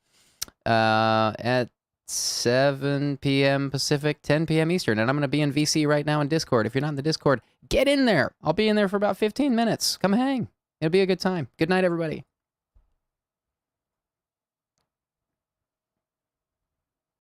at 7 p.m. Pacific, 10 p.m. Eastern. And I'm going to be in VC right now in Discord. If you're not in the Discord, get in there. I'll be in there for about 15 minutes. Come hang. It'll be a good time. Good night, everybody.